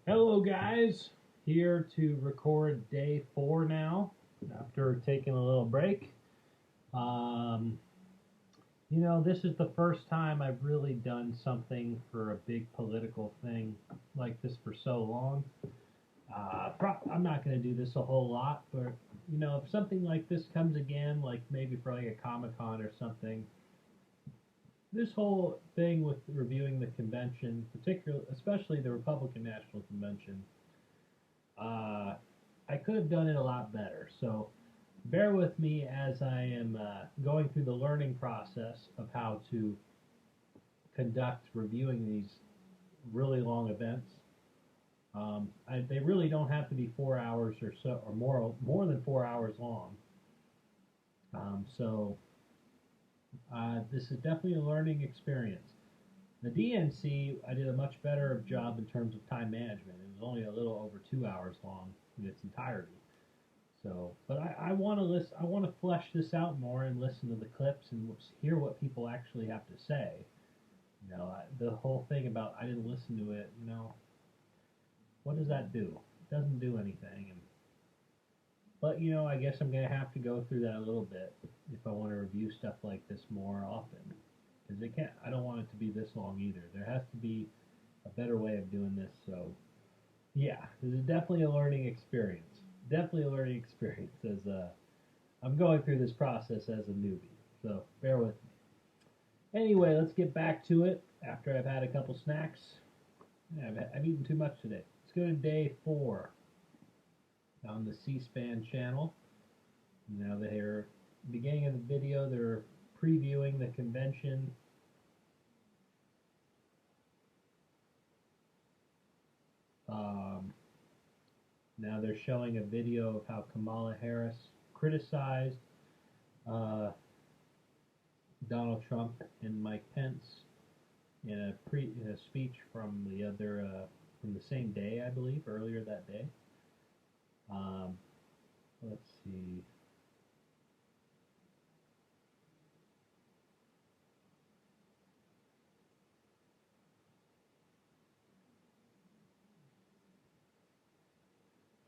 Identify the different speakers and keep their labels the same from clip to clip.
Speaker 1: Hello, guys. Here to record day 4 now after taking a little break. Um, this is the first time I've really done something for a big political thing like this for so long. I'm not going to do this a whole lot, but if something like this comes again, like maybe for like a Comic Con or something, this whole thing with reviewing the convention, particularly, especially the Republican National Convention, uh, I could have done it a lot better. So bear with me as I am going through the learning process of how to conduct reviewing these really long events. They really don't have to be 4 hours or so, or more than 4 hours long. This is definitely a learning experience. The DNC, I did a much better job in terms of time management. It was only a little over 2 hours long in its entirety. So, but I want to listen. I want to flesh this out more and listen to the clips and hear what people actually have to say. The whole thing about I didn't listen to it. What does that do? It doesn't do anything. But I guess I'm gonna have to go through that a little bit if I want to review stuff like this more often. Because it can't. I don't want it to be this long either. There has to be a better way of doing this. So, yeah, this is definitely a learning experience. Definitely a learning experience as I'm going through this process as a newbie. So bear with me. Anyway, let's get back to it after I've had a couple snacks. Yeah, I've eaten too much today. Let's go to day 4 on the C-SPAN channel. Now they're beginning of the video. They're previewing the convention. Now they're showing a video of how Kamala Harris criticized Donald Trump and Mike Pence in a speech from the same day, I believe, earlier that day. Let's see.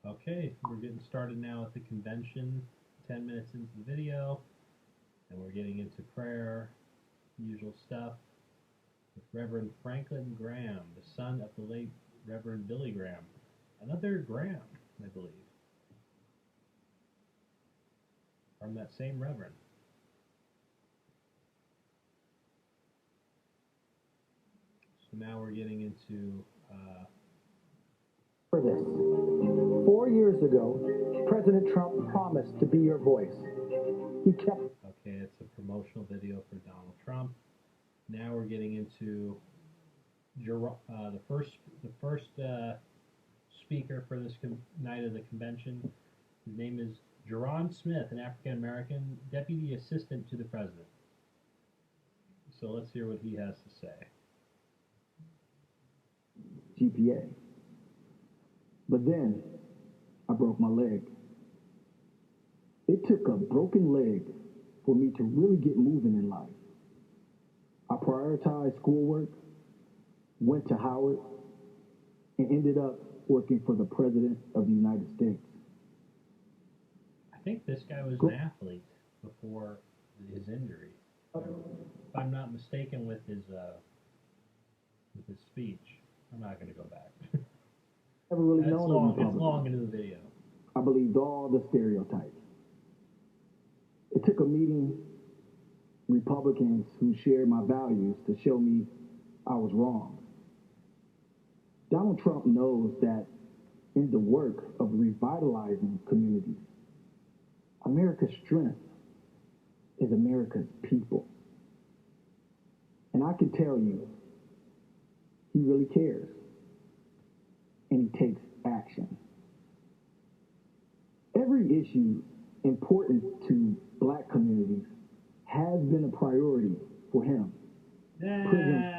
Speaker 1: Okay, we're getting started now at the convention. 10 minutes into the video, and we're getting into prayer, usual stuff, with Reverend Franklin Graham, the son of the late Reverend Billy Graham. Another Graham, I believe, from that same Reverend. So now we're getting into
Speaker 2: for this. 4 years ago, President Trump promised to be your voice. He kept.
Speaker 1: Okay, it's a promotional video for Donald Trump. Now we're getting into the first speaker for this night of the convention. His name is Ja'Ron Smith, an African American deputy assistant to the president. So let's hear what he has to say.
Speaker 2: GPA. But then I broke my leg. It took a broken leg for me to really get moving in life. I prioritized schoolwork, went to Howard, and ended up working for the President of the United States.
Speaker 1: I think this guy was an athlete before his injury. If I'm not mistaken with his speech. I'm not going to go back.
Speaker 2: Never really
Speaker 1: It's
Speaker 2: known
Speaker 1: long into the video.
Speaker 2: I believed all the stereotypes. It took a meeting Republicans who shared my values to show me I was wrong. Donald Trump knows that in the work of revitalizing communities, America's strength is America's people. And I can tell you, he really cares. And he takes action. Every issue important to black communities has been a priority for him. Prison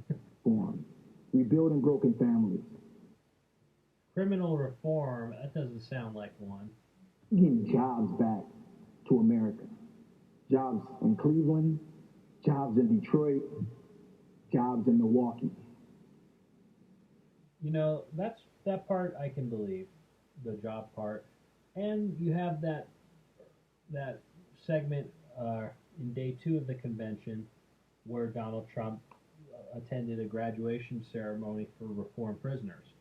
Speaker 2: reform, rebuilding broken families.
Speaker 1: Criminal reform, that doesn't sound like one.
Speaker 2: Getting jobs back to America. Jobs in Cleveland, jobs in Detroit, jobs in Milwaukee.
Speaker 1: that part I can believe, the job part, and you have that segment in day two of the convention where Donald Trump attended a graduation ceremony for reform prisoners.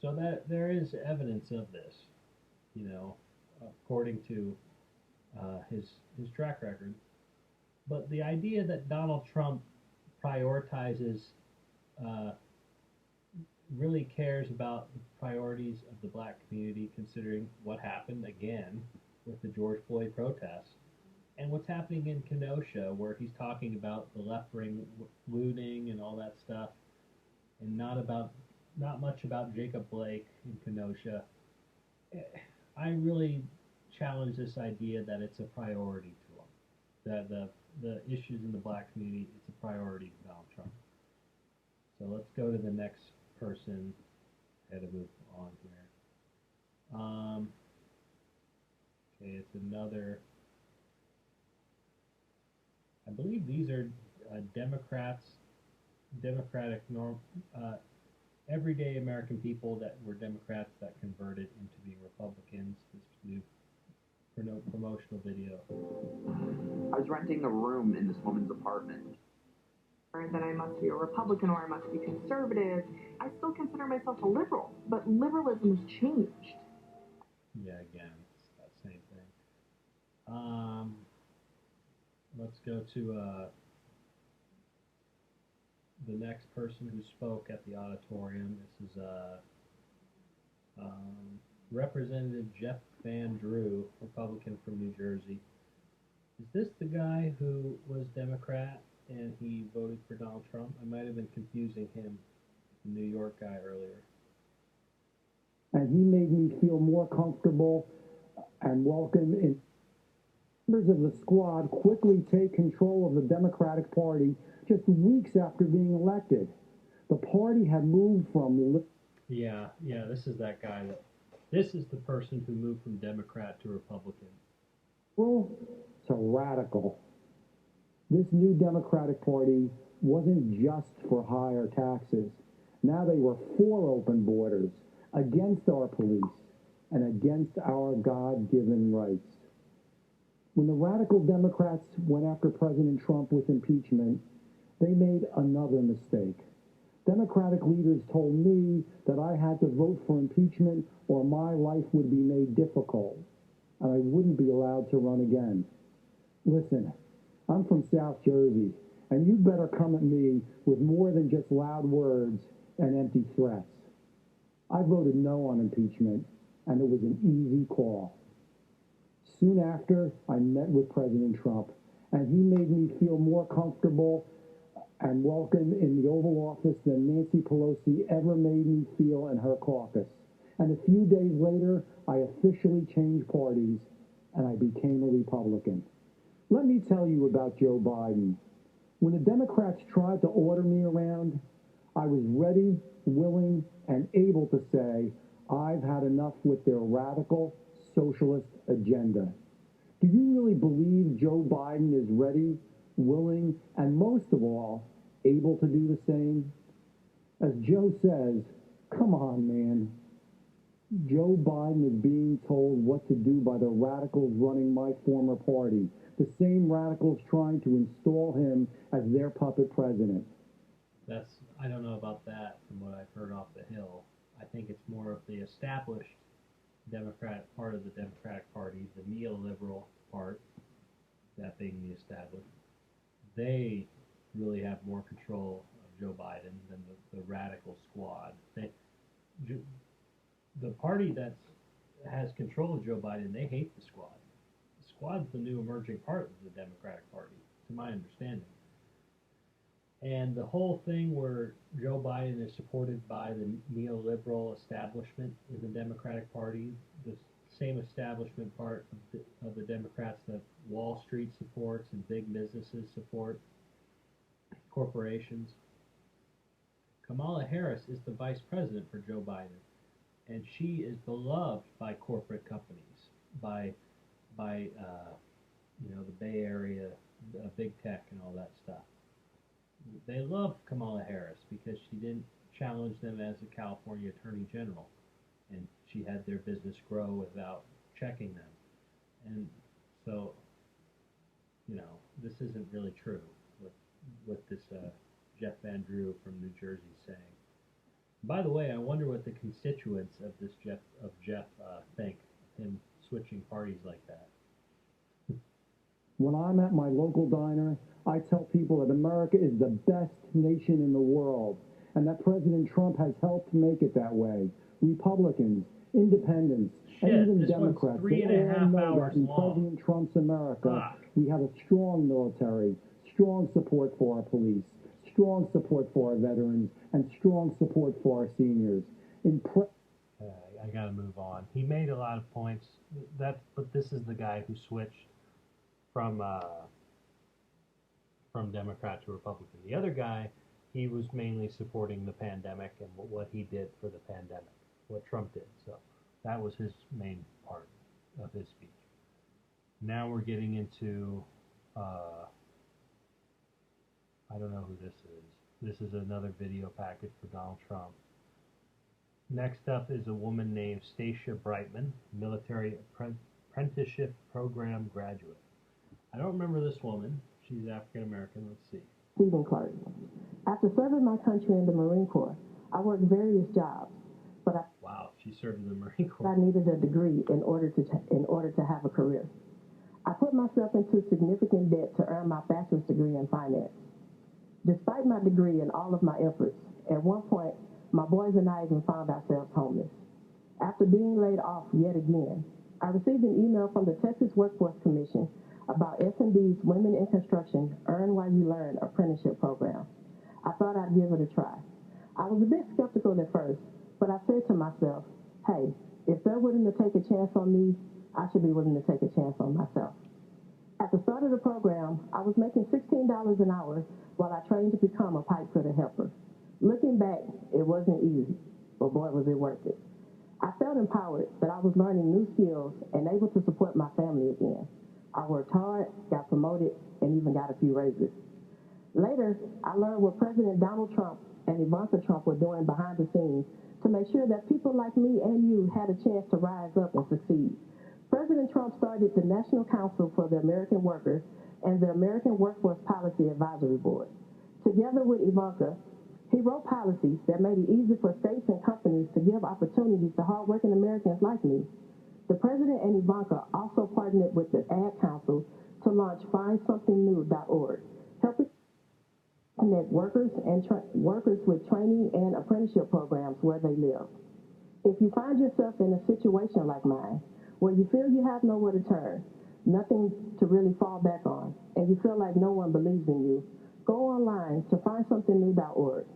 Speaker 1: So that there is evidence of this, you know, according to his track record. But the idea that Donald Trump prioritizes, uh, really cares about the priorities of the black community, considering what happened again with the George Floyd protests and what's happening in Kenosha, where he's talking about the left wing looting and all that stuff, and not much about Jacob Blake in Kenosha. I really challenge this idea that it's a priority to him, that the issues in the black community, it's a priority to Donald Trump. So let's go to the next person. I had to move on here. Okay, it's another. I believe these are Democratic everyday American people that were Democrats that converted into being Republicans. This new promotional video.
Speaker 3: I was renting a room in this woman's apartment.
Speaker 4: That I must be a Republican or I must be conservative. I still consider myself a liberal, but liberalism has changed.
Speaker 1: Yeah, again, it's that same thing. Let's go to the next person who spoke at the auditorium. This is Representative Jeff Van Drew, Republican from New Jersey. Is this the guy who was Democrat and he voted for Donald Trump? I might have been confusing him with the New York guy earlier.
Speaker 2: And he made me feel more comfortable and welcome. In members of the squad quickly take control of the Democratic Party just weeks after being elected. The party had moved from...
Speaker 1: Yeah, this is that guy this is the person who moved from Democrat to Republican.
Speaker 2: To radical. This new Democratic Party wasn't just for higher taxes. Now they were for open borders, against our police, and against our God-given rights. When the radical Democrats went after President Trump with impeachment, they made another mistake. Democratic leaders told me that I had to vote for impeachment or my life would be made difficult, and I wouldn't be allowed to run again. Listen, I'm from South Jersey, and you better come at me with more than just loud words and empty threats. I voted no on impeachment, and it was an easy call. Soon after, I met with President Trump, and he made me feel more comfortable and welcome in the Oval Office than Nancy Pelosi ever made me feel in her caucus. And a few days later, I officially changed parties, and I became a Republican. Let me tell you about Joe Biden. When the Democrats tried to order me around, I was ready, willing, and able to say, I've had enough with their radical socialist agenda. Do you really believe Joe Biden is ready, willing, and most of all, able to do the same? As Joe says, come on, man. Joe Biden is being told what to do by the radicals running my former party, the same radicals trying to install him as their puppet president.
Speaker 1: I don't know about that from what I've heard off the Hill. I think it's more of the established Democratic part of the Democratic Party, the neoliberal part, that being the established. They really have more control of Joe Biden than the radical squad. The party that has control of Joe Biden, they hate the squad. The squad's the new emerging part of the Democratic Party, to my understanding. And the whole thing where Joe Biden is supported by the neoliberal establishment in the Democratic Party, the same establishment part of the Democrats that Wall Street supports and big businesses support, corporations. Kamala Harris is the vice president for Joe Biden, and she is beloved by corporate companies, by the Bay Area, big tech, and all that stuff. They love Kamala Harris because challenged them as a California Attorney General, and she had their business grow without checking them. And so, you know, this isn't really true, what this Jeff Van Drew from New Jersey is saying. By the way, I wonder what the constituents of this Jeff think of him switching parties like that.
Speaker 2: When I'm at my local diner, I tell people that America is the best nation in the world, and that President Trump has helped make it that way. Republicans, independents, and even Democrats, they all know that in President Trump's America, we have a strong military, strong support for our police, strong support for our veterans, and strong support for our seniors.
Speaker 1: I gotta move on. He made a lot of points. But this is the guy who switched from Democrat to Republican. The other guy, he was mainly supporting the pandemic and what he did for the pandemic, what Trump did. So that was his main part of his speech. Now we're getting into, I don't know who this is. This is another video package for Donald Trump. Next up is a woman named Stacia Brightman, military apprenticeship program graduate. I don't remember this woman. She's African American. Let's see.
Speaker 5: Stephen Clark. After serving my country in the Marine Corps, I worked various jobs, but
Speaker 1: wow, she served in the Marine Corps.
Speaker 5: I needed a degree in order to have a career. I put myself into significant debt to earn my bachelor's degree in finance. Despite my degree and all of my efforts, at one point, my boys and I even found ourselves homeless. After being laid off yet again, I received an email from the Texas Workforce Commission about S&B's Women in Construction Earn While You Learn apprenticeship program. I thought I'd give it a try. I was a bit skeptical at first, but I said to myself, hey, if they're willing to take a chance on me, I should be willing to take a chance on myself. At the start of the program, I was making $16 an hour while I trained to become a pipe fitter helper. Looking back, it wasn't easy, but boy, was it worth it. I felt empowered that I was learning new skills and able to support my family again. I worked hard, got promoted, and even got a few raises. Later, I learned what President Donald Trump and Ivanka Trump were doing behind the scenes to make sure that people like me and you had a chance to rise up and succeed. President Trump started the National Council for the American Workers and the American Workforce Policy Advisory Board. Together with Ivanka, he wrote policies that made it easy for states and companies to give opportunities to hardworking Americans like me. The President and Ivanka also partnered with the Ad Council to launch FindSomethingNew.org, helping connect workers and workers with training and apprenticeship programs where they live. If you find yourself in a situation like mine, where you feel you have nowhere to turn, nothing to really fall back on, and you feel like no one believes in you, go online to FindSomethingNew.org.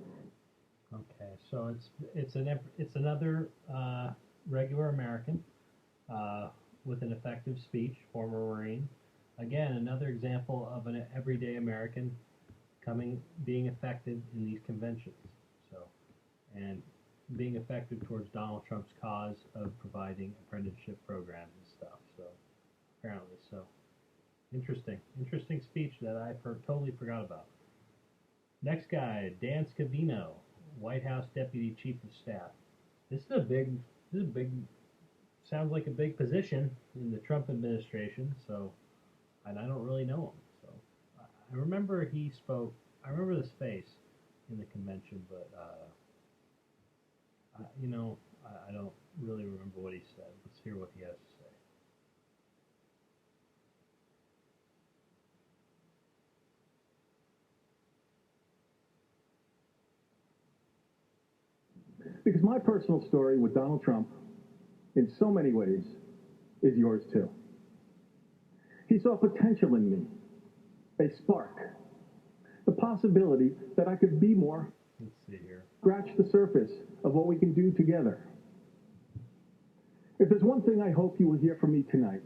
Speaker 1: Okay, so it's another regular American with an effective speech, former Marine. Again, another example of an everyday American being effective in these conventions. So, and being effective towards Donald Trump's cause of providing apprenticeship programs and stuff. So, apparently, so interesting speech that I totally forgot about. Next guy, Dan Scavino, White House Deputy Chief of Staff. This is a big, sounds like a big position in the Trump administration. So, and I don't really know him. So, I remember he spoke. I remember this face in the convention, but I don't really remember what he said. Let's hear what he has to say.
Speaker 2: Because my personal story with Donald Trump, in so many ways, is yours too. He saw potential in me, a spark, the possibility that I could be more.
Speaker 1: Let's see here.
Speaker 2: Scratch the surface of what we can do together. If there's one thing I hope you will hear from me tonight,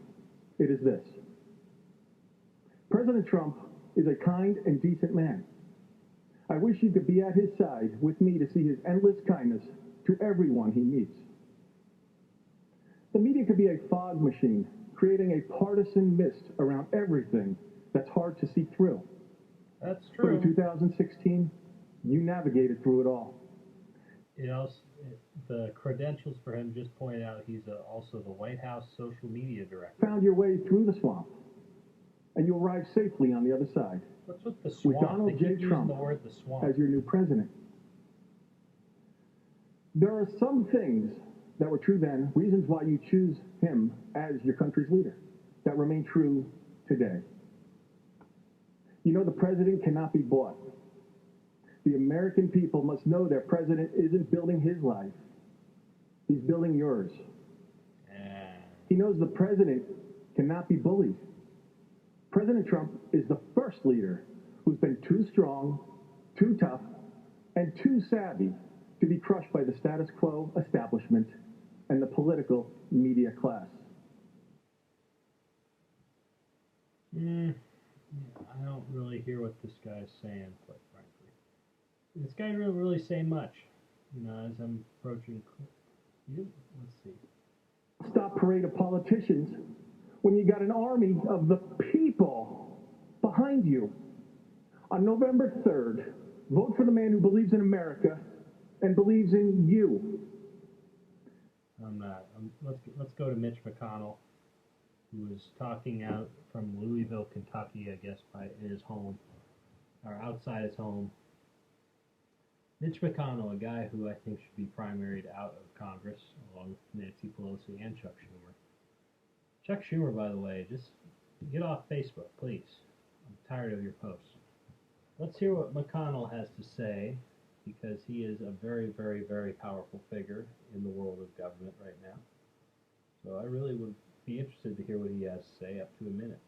Speaker 2: it is this. President Trump is a kind and decent man. I wish you could be at his side with me to see his endless kindness to everyone he meets. The media could be a fog machine, creating a partisan mist around everything that's hard to see through.
Speaker 1: That's true.
Speaker 2: But in 2016, you navigated through it all.
Speaker 1: The credentials for him just pointed out he's also the White House social media director.
Speaker 6: Found your way through the swamp, and you'll arrive safely on the other side.
Speaker 1: What's with the swamp?
Speaker 6: With Donald
Speaker 1: They
Speaker 6: J.
Speaker 1: keep using
Speaker 6: Trump
Speaker 1: the word the swamp.
Speaker 6: as your new president. There are some things that were true then, reasons why you choose him as your country's leader, that remain true today. You know the president cannot be bought. The American people must know their president isn't building his life. He's building yours. He knows the president cannot be bullied. President Trump is the first leader who's been too strong, too tough, and too savvy to be crushed by the status quo establishment and the political media class.
Speaker 1: I don't really hear what this guy's saying, quite frankly. This guy didn't really say much, as I'm approaching. Let's see.
Speaker 6: Stop parade of politicians when you got an army of the people behind you. On November 3rd, vote for the man who believes in America and believes in you.
Speaker 1: I'm not. Let's go to Mitch McConnell, who was talking out from Louisville, Kentucky, I guess, by his home, or outside his home. Mitch McConnell, a guy who I think should be primaried out of Congress, along with Nancy Pelosi and Chuck Schumer. Chuck Schumer, by the way, just get off Facebook, please. I'm tired of your posts. Let's hear what McConnell has to say, because he is a very, very, very powerful figure in the world of government right now. So I really would be interested to hear what he has to say, up to a minute.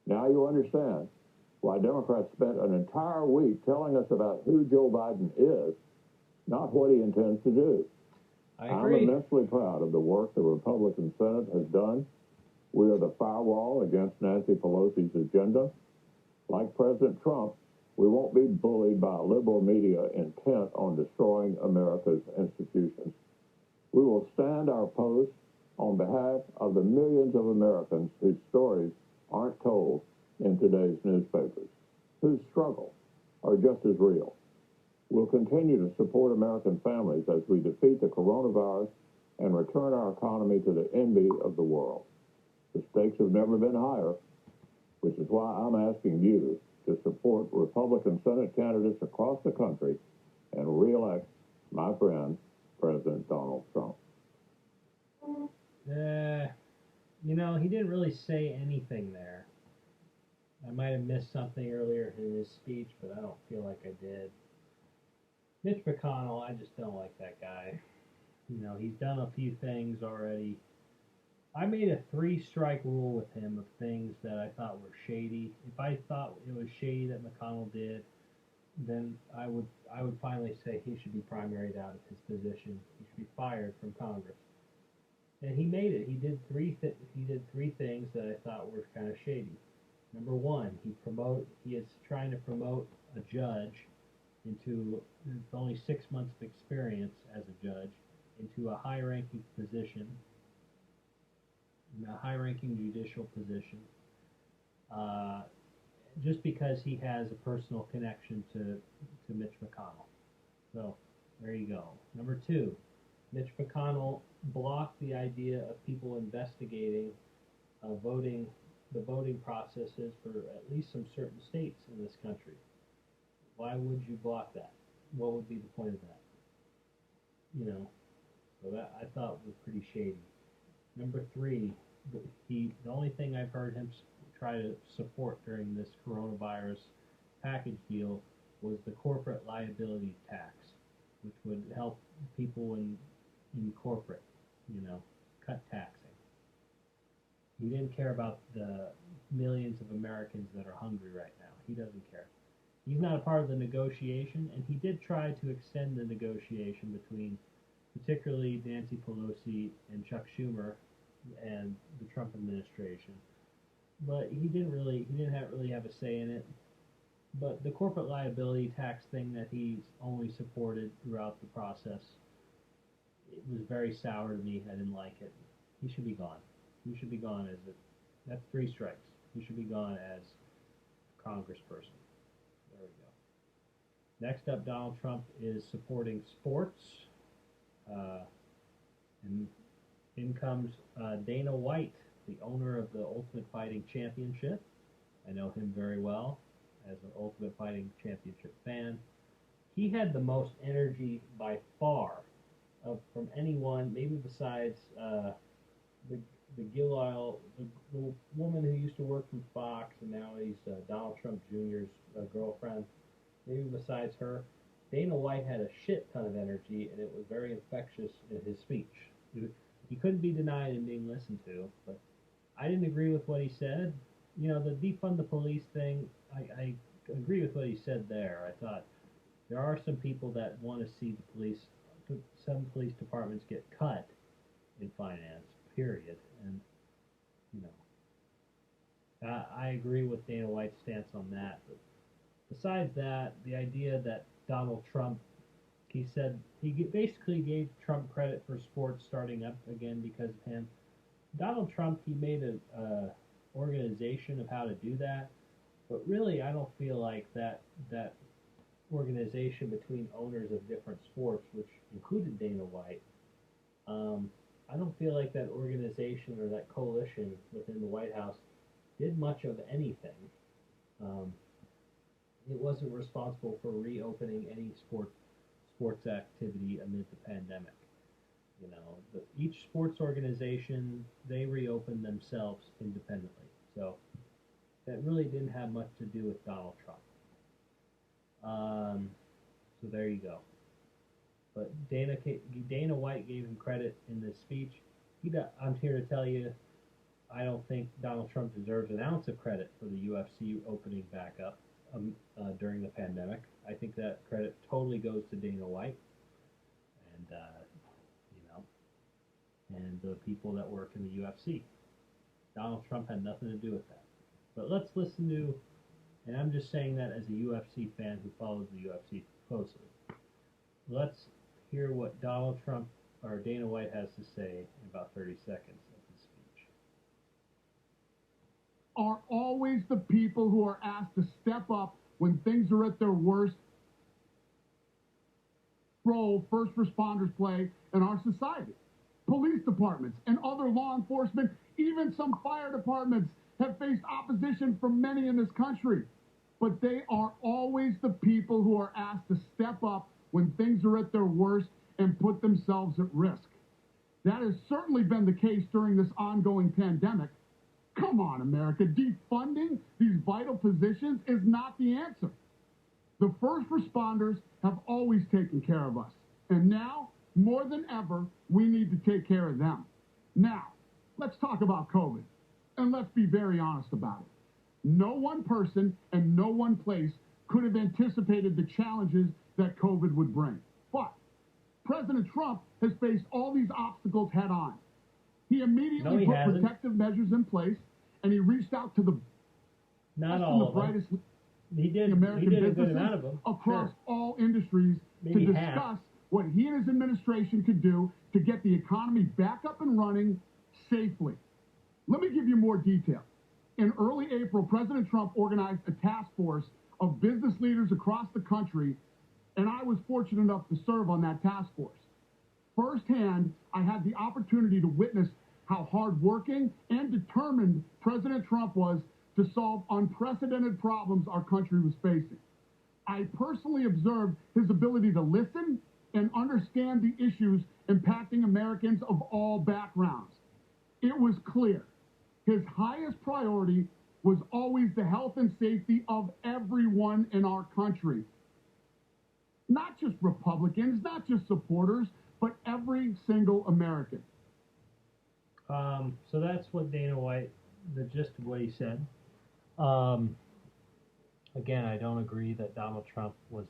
Speaker 7: Now you understand why Democrats spent an entire week telling us about who Joe Biden is, not what he intends to do.
Speaker 1: I agree.
Speaker 7: I'm immensely proud of the work the Republican Senate has done. We are the firewall against Nancy Pelosi's agenda. Like President Trump, we won't be bullied by liberal media intent on destroying America's institutions. We will stand our post on behalf of the millions of Americans whose stories aren't told in today's newspapers, whose struggles are just as real. We'll continue to support American families as we defeat the coronavirus and return our economy to the envy of the world. The stakes have never been higher, which is why I'm asking you to support Republican Senate candidates across the country and re-elect my friend, President Donald Trump.
Speaker 1: He didn't really say anything there. I might have missed something earlier in his speech, but I don't feel like I did. Mitch McConnell, I just don't like that guy. He's done a few things already. I made a 3-strike rule with him of things that I thought were shady. If I thought it was shady that McConnell did, then I would finally say he should be primaried out of his position. He should be fired from Congress. And he made it. He did three things that I thought were kind of shady. Number one, he is trying to promote a judge into only 6 months of experience as a judge into a high-ranking position, a high-ranking judicial position, just because he has a personal connection to Mitch McConnell. So there you go. Number two, Mitch McConnell blocked the idea of people investigating the voting processes for at least some certain states in this country. Why would you block that? What would be the point of that? So that I thought was pretty shady. Number three, the only thing I've heard him try to support during this coronavirus package deal was the corporate liability tax, which would help people in corporate, cut taxing. He didn't care about the millions of Americans that are hungry right now. He doesn't care. He's not a part of the negotiation, and he did try to extend the negotiation between particularly Nancy Pelosi and Chuck Schumer and the Trump administration. But he didn't really have a say in it. But the corporate liability tax thing that he's only supported throughout the process, it was very sour to me. I didn't like it. He should be gone. He should be gone that's 3 strikes. He should be gone as congressperson. There we go. Next up, Donald Trump is supporting sports. And in comes Dana White, the owner of the Ultimate Fighting Championship. I know him very well as an Ultimate Fighting Championship fan. He had the most energy by far from anyone, maybe besides the Gillisle, the woman who used to work from Fox and now he's Donald Trump Jr.'s girlfriend. Maybe besides her, Dana White had a shit ton of energy, and it was very infectious in his speech. He couldn't be denied in being listened to, but I didn't agree with what he said. You know, the defund the police thing, I agree with what he said there. I thought there are some people that want to see some police departments get cut in finance, period. And, you know, I agree with Dana White's stance on that. But besides that, the idea that Donald Trump, he said, basically gave Trump credit for sports starting up again because of him. Donald Trump, he made an organization of how to do that, but really I don't feel like that organization between owners of different sports, which included Dana White, I don't feel like that organization or that coalition within the White House did much of anything. It wasn't responsible for reopening any sports activity amid the pandemic. You know, each sports organization, they reopened themselves independently. So that really didn't have much to do with Donald Trump. So there you go. But Dana White gave him credit in this speech. I'm here to tell you, I don't think Donald Trump deserves an ounce of credit for the UFC opening back up during the pandemic. I think that credit totally goes to Dana White and and the people that work in the UFC. Donald Trump had nothing to do with that. But let's listen to, and I'm just saying that as a UFC fan who follows the UFC closely. Let's hear what Donald Trump or Dana White has to say in about 30 seconds of his speech.
Speaker 8: Are always the people who are asked to step up when things are at their worst role first responders play in our society. Police departments and other law enforcement, even some fire departments, have faced opposition from many in this country. But they are always the people who are asked to step up when things are at their worst and put themselves at risk. That has certainly been the case during this ongoing pandemic. Come on, America, defunding these vital positions is not the answer. The first responders have always taken care of us. And now, more than ever, we need to take care of them. Now, let's talk about COVID. And let's be very honest about it. No one person and no one place could have anticipated the challenges that COVID would bring. But President Trump has faced all these obstacles head on. He immediately put protective measures in place, and he reached out to the
Speaker 1: not
Speaker 8: best
Speaker 1: all
Speaker 8: and the brightest
Speaker 1: he
Speaker 8: American
Speaker 1: did a good
Speaker 8: businesses
Speaker 1: amount of them.
Speaker 8: across
Speaker 1: Sure.
Speaker 8: all industries
Speaker 1: Maybe
Speaker 8: to
Speaker 1: half.
Speaker 8: discuss what he and his administration could do to get the economy back up and running safely. Let me give you more detail. In early April, President Trump organized a task force of business leaders across the country, and I was fortunate enough to serve on that task force. Firsthand, I had the opportunity to witness how hardworking and determined President Trump was to solve unprecedented problems our country was facing. I personally observed his ability to listen and understand the issues impacting Americans of all backgrounds. It was clear his highest priority was always the health and safety of everyone in our country. Not just Republicans, not just supporters, but every single American.
Speaker 1: So that's what Dana White, the gist of what he said. Again, I don't agree that Donald Trump was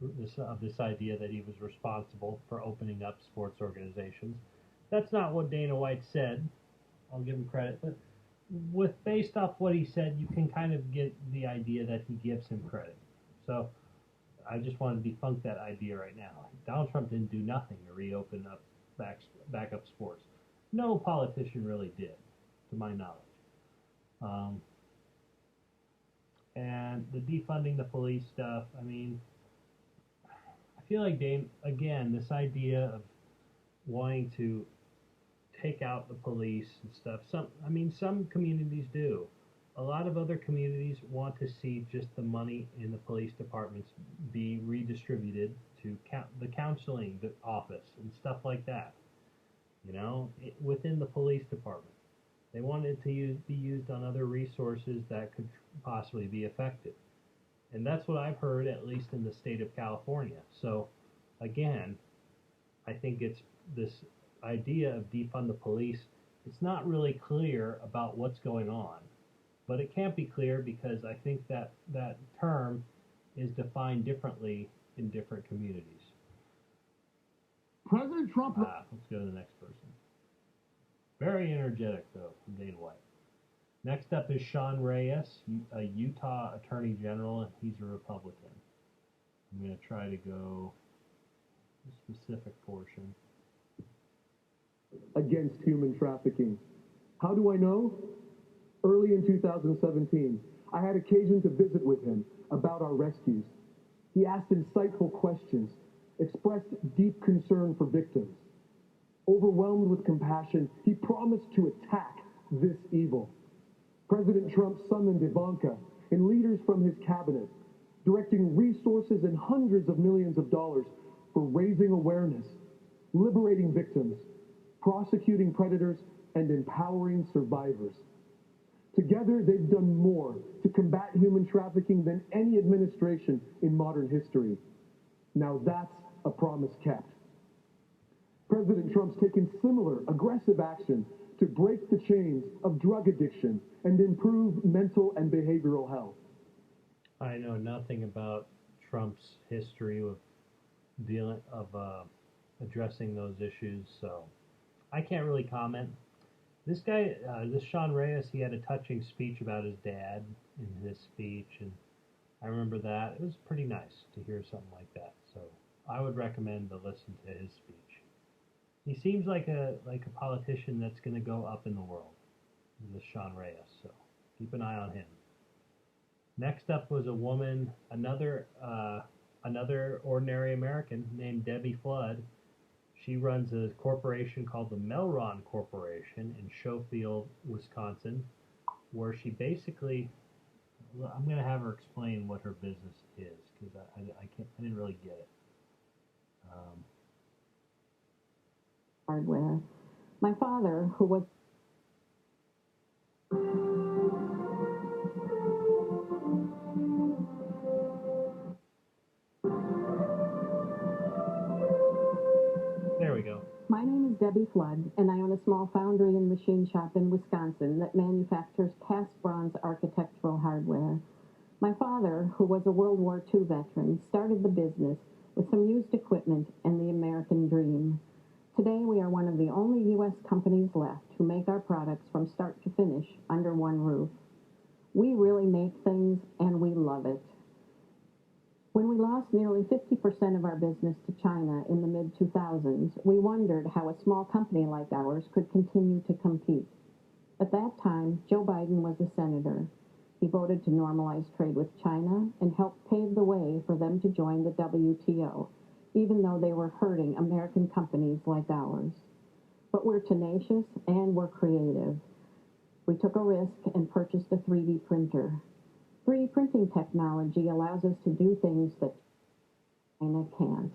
Speaker 1: this idea that he was responsible for opening up sports organizations. That's not what Dana White said. I'll give him credit, but based off what he said, you can kind of get the idea that he gives him credit. So I just want to debunk that idea right now. Donald Trump didn't do nothing to reopen up back up sports. No politician really did, to my knowledge. And the defunding the police stuff, I mean, feel like, Dane, again, this idea of wanting to take out the police and stuff. Some communities do. A lot of other communities want to see just the money in the police departments be redistributed to the counseling office and stuff like that. Within the police department. They want it to be used on other resources that could possibly be effective. And that's what I've heard, at least in the state of California. So, again, I think it's this idea of defund the police. It's not really clear about what's going on. But it can't be clear because I think that term is defined differently in different communities.
Speaker 8: President Trump...
Speaker 1: Let's go to the next person. Very energetic, though, from Dane White. Next up is Sean Reyes, a Utah Attorney General, and he's a Republican. I'm going to try to go a specific portion.
Speaker 6: Against human trafficking. How do I know? Early in 2017, I had occasion to visit with him about our rescues. He asked insightful questions, expressed deep concern for victims. Overwhelmed with compassion, he promised to attack this evil. President Trump summoned Ivanka and leaders from his cabinet, directing resources and hundreds of millions of dollars for raising awareness, liberating victims, prosecuting predators, and empowering survivors. Together, they've done more to combat human trafficking than any administration in modern history. Now that's a promise kept. President Trump's taken similar aggressive action to break the chains of drug addiction and improve mental and behavioral health.
Speaker 1: I know nothing about Trump's history of addressing those issues, so I can't really comment. This guy, this Sean Reyes, he had a touching speech about his dad in his speech, and I remember that. It was pretty nice to hear something like that, so I would recommend to listen to his speech. He seems like a politician that's going to go up in the world, this Sean Reyes, so keep an eye on him. Next up was a woman, another ordinary American named Debbie Flood. She runs a corporation called the Melron Corporation in Schofield, Wisconsin, where she basically, I'm going to have her explain what her business is, because I didn't really get it.
Speaker 9: Hardware. My father, who was
Speaker 1: There we go.
Speaker 9: My name is Debbie Flood, and I own a small foundry and machine shop in Wisconsin that manufactures cast bronze architectural hardware. My father, who was a World War II veteran, started the business with some used equipment and the American dream. Today, we are one of the only U.S. companies left who make our products from start to finish under one roof. We really make things, and we love it. When we lost nearly 50% of our business to China in the mid-2000s, we wondered how a small company like ours could continue to compete. At that time, Joe Biden was a senator. He voted to normalize trade with China and helped pave the way for them to join the WTO, even though they were hurting American companies like ours. But we're tenacious and we're creative. We took a risk and purchased a 3D printer. 3D printing technology allows us to do things that China can't.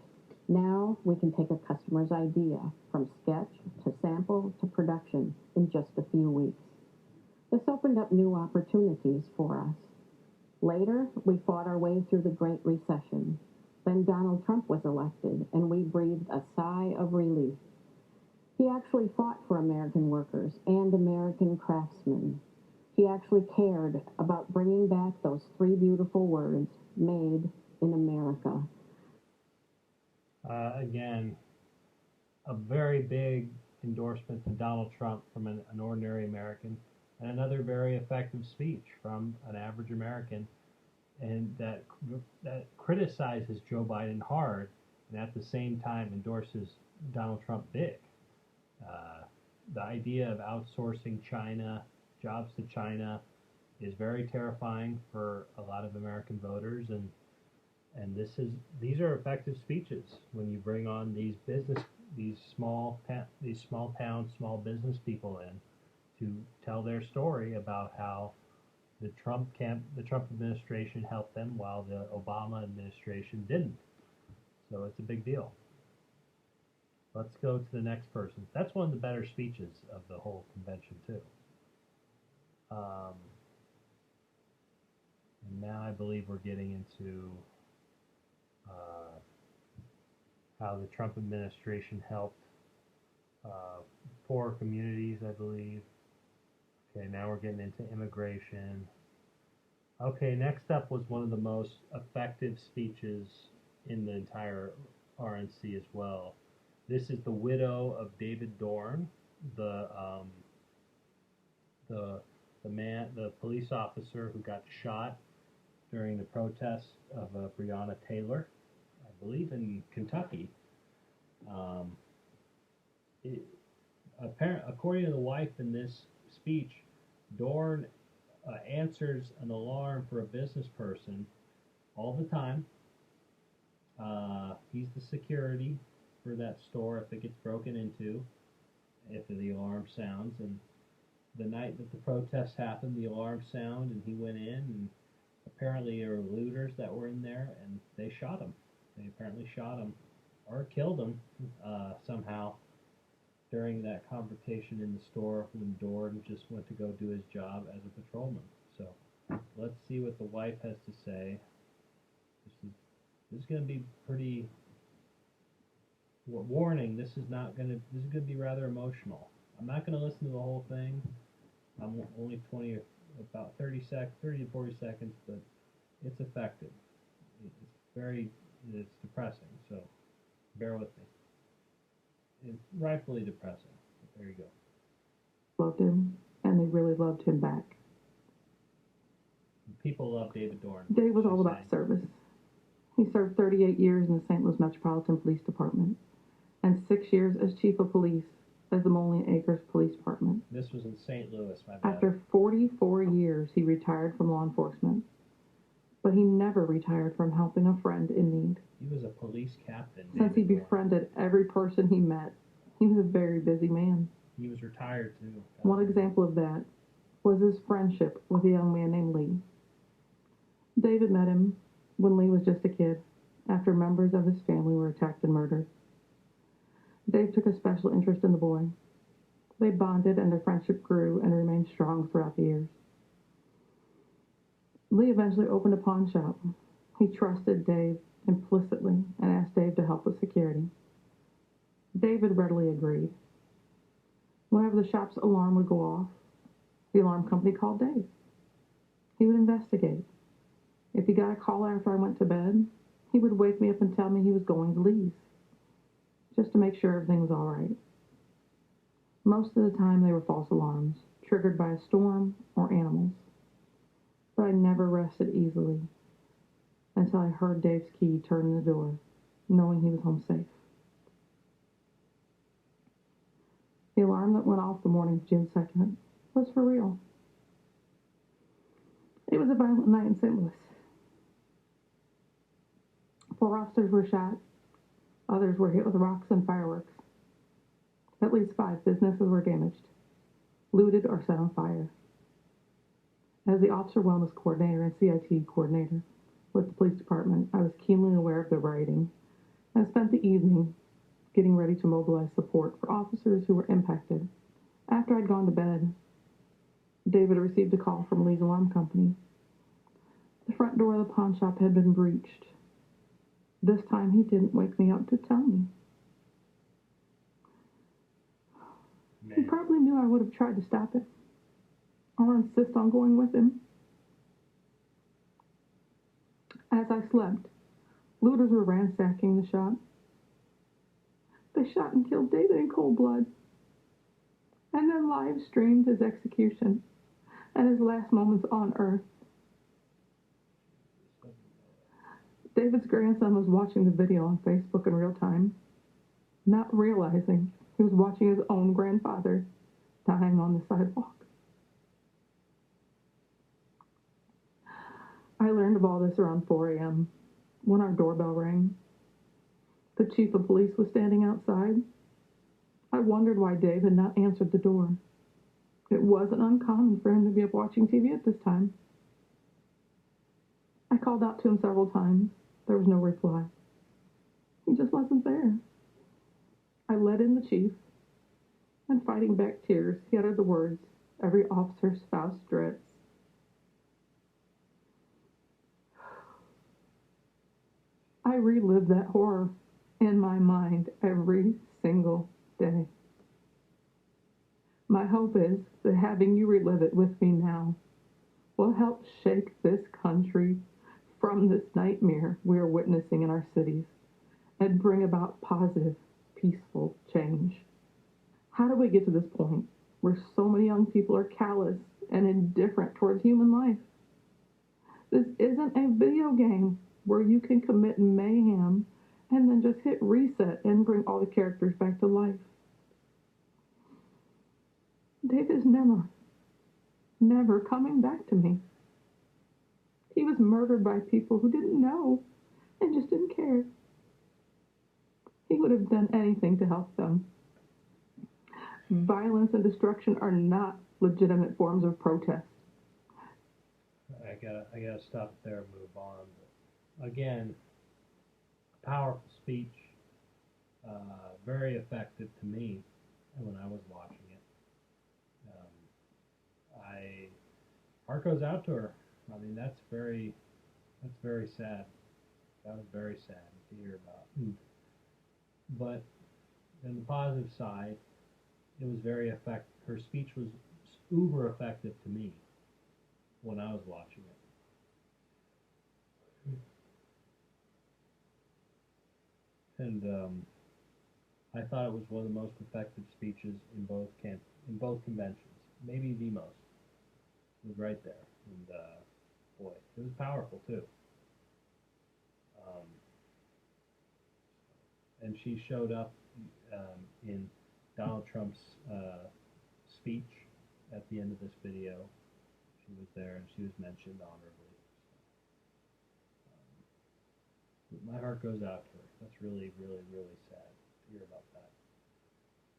Speaker 9: Now we can take a customer's idea from sketch to sample to production in just a few weeks. This opened up new opportunities for us. Later, we fought our way through the Great Recession. Then Donald Trump was elected, and we breathed a sigh of relief. He actually fought for American workers and American craftsmen. He actually cared about bringing back those three beautiful words, made in America.
Speaker 1: Again, a very big endorsement to Donald Trump from an ordinary American, and another very effective speech from an average American, and that criticizes Joe Biden hard, and at the same time endorses Donald Trump big. The idea of outsourcing jobs to China is very terrifying for a lot of American voters, and these are effective speeches when you bring on these small town, small business people in to tell their story about how the Trump administration helped them while the Obama administration didn't. So it's a big deal. Let's go to the next person. That's one of the better speeches of the whole convention too. And now I believe we're getting into how the Trump administration helped poor communities, I believe. Okay, now we're getting into immigration. Okay, next up was one of the most effective speeches in the entire RNC as well. This is the widow of David Dorn, the police officer who got shot during the protest of Breonna Taylor, I believe in Kentucky. According to the wife in this speech, Dorn answers an alarm for a business person all the time. He's the security for that store if it gets broken into, if the alarm sounds. And the night that the protests happened, the alarm sounded, and he went in, and apparently there were looters that were in there, and they shot him. They apparently shot him or killed him somehow during that confrontation in the store when Dorn just went to go do his job as a patrolman. So let's see what the wife has to say. This is going to be pretty warning. This is going to be rather emotional. I'm not going to listen to the whole thing. I'm only about 30 to 40 seconds, but it's effective. It's depressing, so bear with me. It's rightfully depressing, but there you go.
Speaker 4: Loved him, and they really loved him back.
Speaker 1: People love David Dorn.
Speaker 4: Dave was all about service. He served 38 years in the St. Louis Metropolitan Police Department and 6 years as chief of police as the Moline Acres Police Department.
Speaker 1: This was in St. Louis, my bad.
Speaker 4: After 44 years, he retired from law enforcement, but he never retired from helping a friend in need.
Speaker 1: He was a police captain.
Speaker 4: Since he befriended every person he met, he was a very busy man.
Speaker 1: He was retired too.
Speaker 4: One example of that was his friendship with a young man named Lee. David met him when Lee was just a kid, after members of his family were attacked and murdered. Dave took a special interest in the boy. They bonded, and their friendship grew and remained strong throughout the years. Lee eventually opened a pawn shop. He trusted Dave implicitly and asked Dave to help with security. David readily agreed. Whenever the shop's alarm would go off, the alarm company called Dave. He would investigate. If he got a call after I went to bed, he would wake me up and tell me he was going to leave, just to make sure everything was all right. Most of the time they were false alarms, triggered by a storm or animals. But I never rested easily until I heard Dave's key turn in the door, knowing he was home safe. The alarm that went off the morning of June 2nd was for real. It was a violent night in St. Louis. 4 officers were shot. Others were hit with rocks and fireworks. At least 5 businesses were damaged, looted, or set on fire. As the Officer Wellness Coordinator and CIT Coordinator with the police department, I was keenly aware of the rioting and spent the evening getting ready to mobilize support for officers who were impacted. After I'd gone to bed, David received a call from Lee's Alarm Company. The front door of the pawn shop had been breached. This time he didn't wake me up to tell me. He probably knew I would have tried to stop it or insist on going with him. As I slept, looters were ransacking the shop. They shot and killed David in cold blood and then live streamed his execution and his last moments on earth. David's grandson was watching the video on Facebook in real time, not realizing he was watching his own grandfather dying on the sidewalk. I learned of all this around 4 a.m. when our doorbell rang. The chief of police was standing outside. I wondered why Dave had not answered the door. It wasn't uncommon for him to be up watching TV at this time. I called out to him several times. There was no reply. He just wasn't there. I led in the chief, and fighting back tears, he uttered the words every officer's spouse dreads. I relive that horror in my mind every single day. My hope is that having you relive it with me now will help shake this country from this nightmare we are witnessing in our cities and bring about positive, peaceful change. How do we get to this point where so many young people are callous and indifferent towards human life? This isn't a video game where you can commit mayhem and then just hit reset and bring all the characters back to life. Dave is never coming back to me. He was murdered by people who didn't know and just didn't care. He would have done anything to help them. Violence and destruction are not legitimate forms of protest.
Speaker 1: I gotta stop there and move on. But again, powerful speech, very effective to me when I was watching it. Heart goes out to her. I mean, that's very sad. That was very sad to hear about. But on the positive side, it was very effective. Her speech was uber effective to me when I was watching it. And I thought it was one of the most effective speeches in both conventions, maybe the most. It was right there, and boy, it was powerful too. And she showed up in Donald Trump's speech at the end of this video. She was there, and she was mentioned honorably. My heart goes out to her. That's really, really, really sad to hear about that.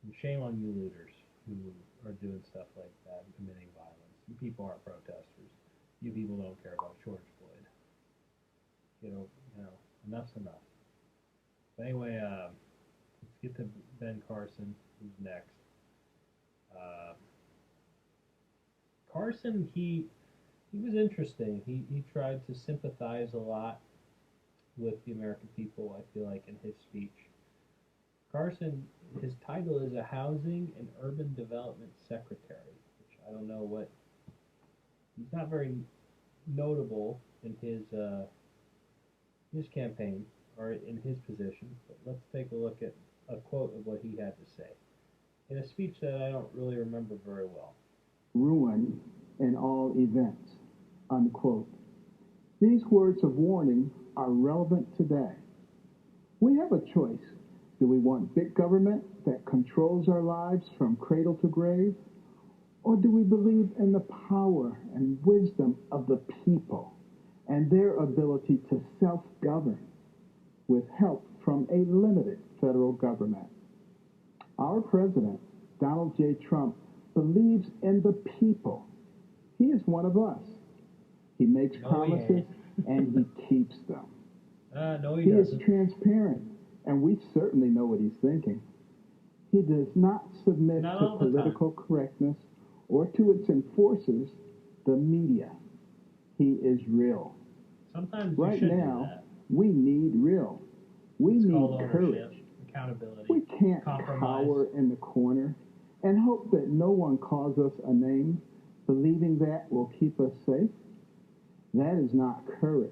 Speaker 1: And shame on you looters who are doing stuff like that and committing violence. You people aren't protesters. You people don't care about George Floyd. You know, enough's enough. But anyway, let's get to Ben Carson, who's next. Carson, he was interesting. He tried to sympathize a lot with the American people, I feel like, in his speech. Carson, his title is a Housing and Urban Development Secretary, which I don't know what. He's not very notable in his campaign or in his position, but let's take a look at a quote of what he had to say in a speech that I don't really remember very well.
Speaker 2: Ruin in all events, unquote. These words of warning are relevant today. We have a choice. Do we want big government that controls our lives from cradle to grave? Or do we believe in the power and wisdom of the people and their ability to self-govern with help from a limited federal government? Our president, Donald J. Trump, believes in the people. He is one of us. He makes promises and he keeps them.
Speaker 1: No,
Speaker 2: he is transparent, and we certainly know what he's thinking. He does not submit to political correctness or to its enforcers, the media. He is real.
Speaker 1: Sometimes
Speaker 2: right now, we need real. We need courage.
Speaker 1: Accountability.
Speaker 2: We can't cower in the corner and hope that no one calls us a name, believing that will keep us safe. That is not courage,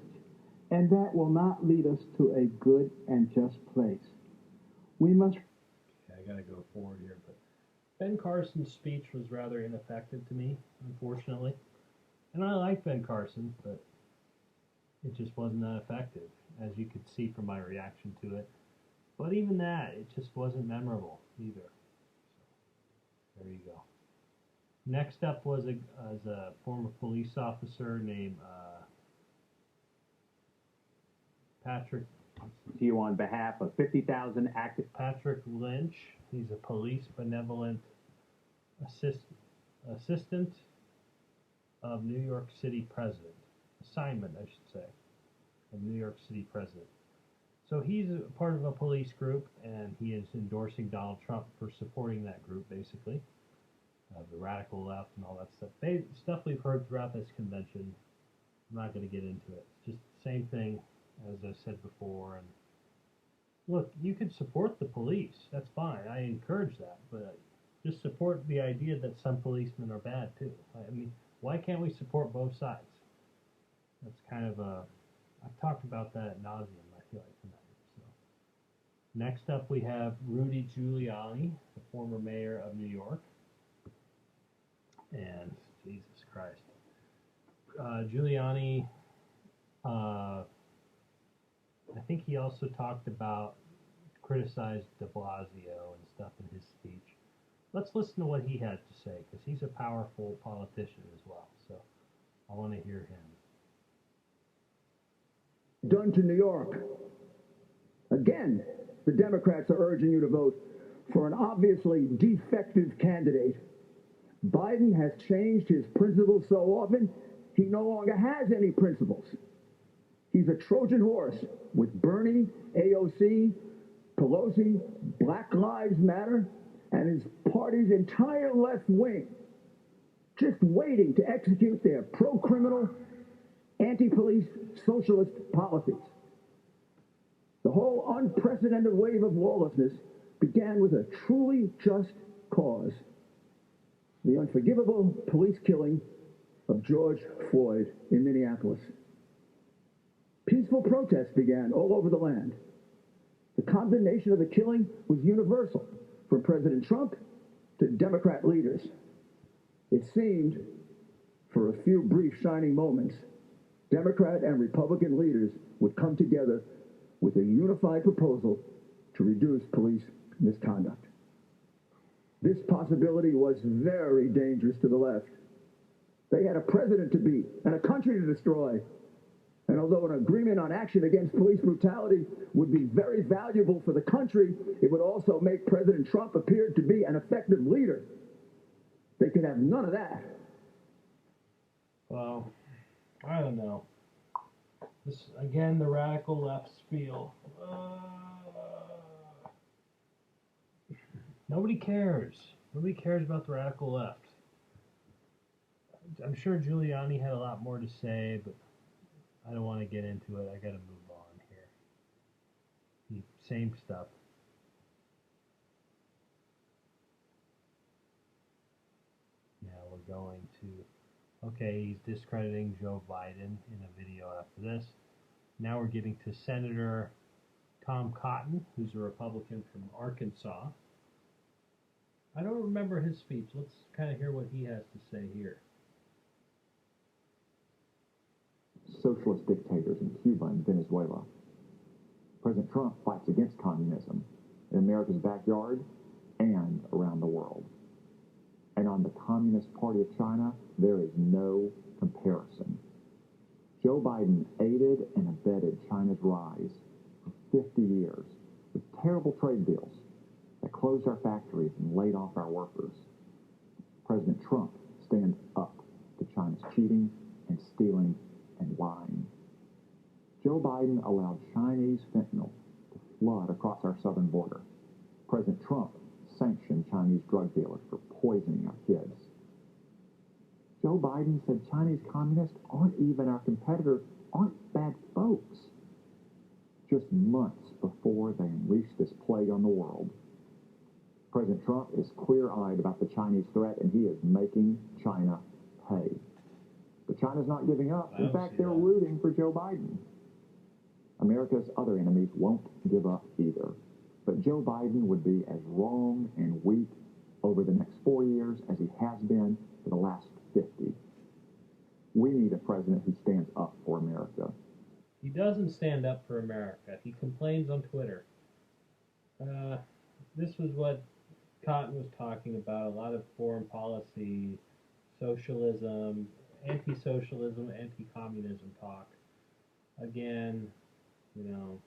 Speaker 2: and that will not lead us to a good and just place. We must...
Speaker 1: Okay, I gotta go forward here, but Ben Carson's speech was rather ineffective to me, unfortunately. And I like Ben Carson, but it just wasn't that effective, as you could see from my reaction to it. But even that, it just wasn't memorable either. So, there you go. Next up was a former police officer named Patrick
Speaker 10: to you on behalf of 50,000 active.
Speaker 1: Patrick Lynch. He's a police benevolent assistant of New York City president. Assignment, I should say, of New York City president. So he's a part of a police group, and he is endorsing Donald Trump for supporting that group, basically. The radical left and all that stuff. Stuff we've heard throughout this convention. I'm not going to get into it. It's just the same thing as I said before. And look, you can support the police. That's fine. I encourage that. But just support the idea that some policemen are bad, too. I mean, why can't we support both sides? That's kind of a... I've talked about that ad nauseum, I feel like, tonight. So. Next up, we have Rudy Giuliani, the former mayor of New York. And Jesus Christ. Giuliani, I think he also talked about, criticized de Blasio and stuff in his speech. Let's listen to what he had to say, because he's a powerful politician as well. So I want to hear him.
Speaker 2: Done to New York. Again, the Democrats are urging you to vote for an obviously defective candidate. Biden has changed his principles so often, he no longer has any principles. He's a Trojan horse with Bernie, AOC, Pelosi, Black Lives Matter, and his party's entire left wing, just waiting to execute their pro-criminal, anti-police, socialist policies. The whole unprecedented wave of lawlessness began with a truly just cause: the unforgivable police killing of George Floyd in Minneapolis. Peaceful protests began all over the land. The condemnation of the killing was universal, from President Trump to Democrat leaders. It seemed, for a few brief shining moments, Democrat and Republican leaders would come together with a unified proposal to reduce police misconduct. This possibility was very dangerous to the left. They had a president to beat and a country to destroy. And although an agreement on action against police brutality would be very valuable for the country, it would also make President Trump appear to be an effective leader. They could have none of that.
Speaker 1: Well, I don't know. This, again, the radical left spiel. Nobody cares. Nobody cares about the radical left. I'm sure Giuliani had a lot more to say, but I don't want to get into it. I got to move on here. Same stuff. Now we're going to... Okay, he's discrediting Joe Biden in a video after this. Now we're getting to Senator Tom Cotton, who's a Republican from Arkansas. I don't remember his speech. Let's kind of hear what he has to say here.
Speaker 11: Socialist dictators in Cuba and Venezuela. President Trump fights against communism in America's backyard and around the world. And on the Communist Party of China, there is no comparison. Joe Biden aided and abetted China's rise for 50 years with terrible trade deals that closed our factories and laid off our workers. President Trump stands up to China's cheating and stealing and lying. Joe Biden allowed Chinese fentanyl to flood across our southern border. President Trump sanctioned Chinese drug dealers for poisoning our kids. Joe Biden said Chinese communists aren't even our competitors, aren't bad folks. Just months before they unleashed this plague on the world. President Trump is clear-eyed about the Chinese threat, and he is making China pay. But China's not giving up. In fact, they're rooting for Joe Biden. America's other enemies won't give up either. But Joe Biden would be as wrong and weak over the next 4 years as he has been for the last 50. We need a president who stands up for America.
Speaker 1: He doesn't stand up for America. He complains on Twitter. This was what Cotton was talking about, a lot of foreign policy, socialism, anti-socialism, anti-communism talk. Again, You know,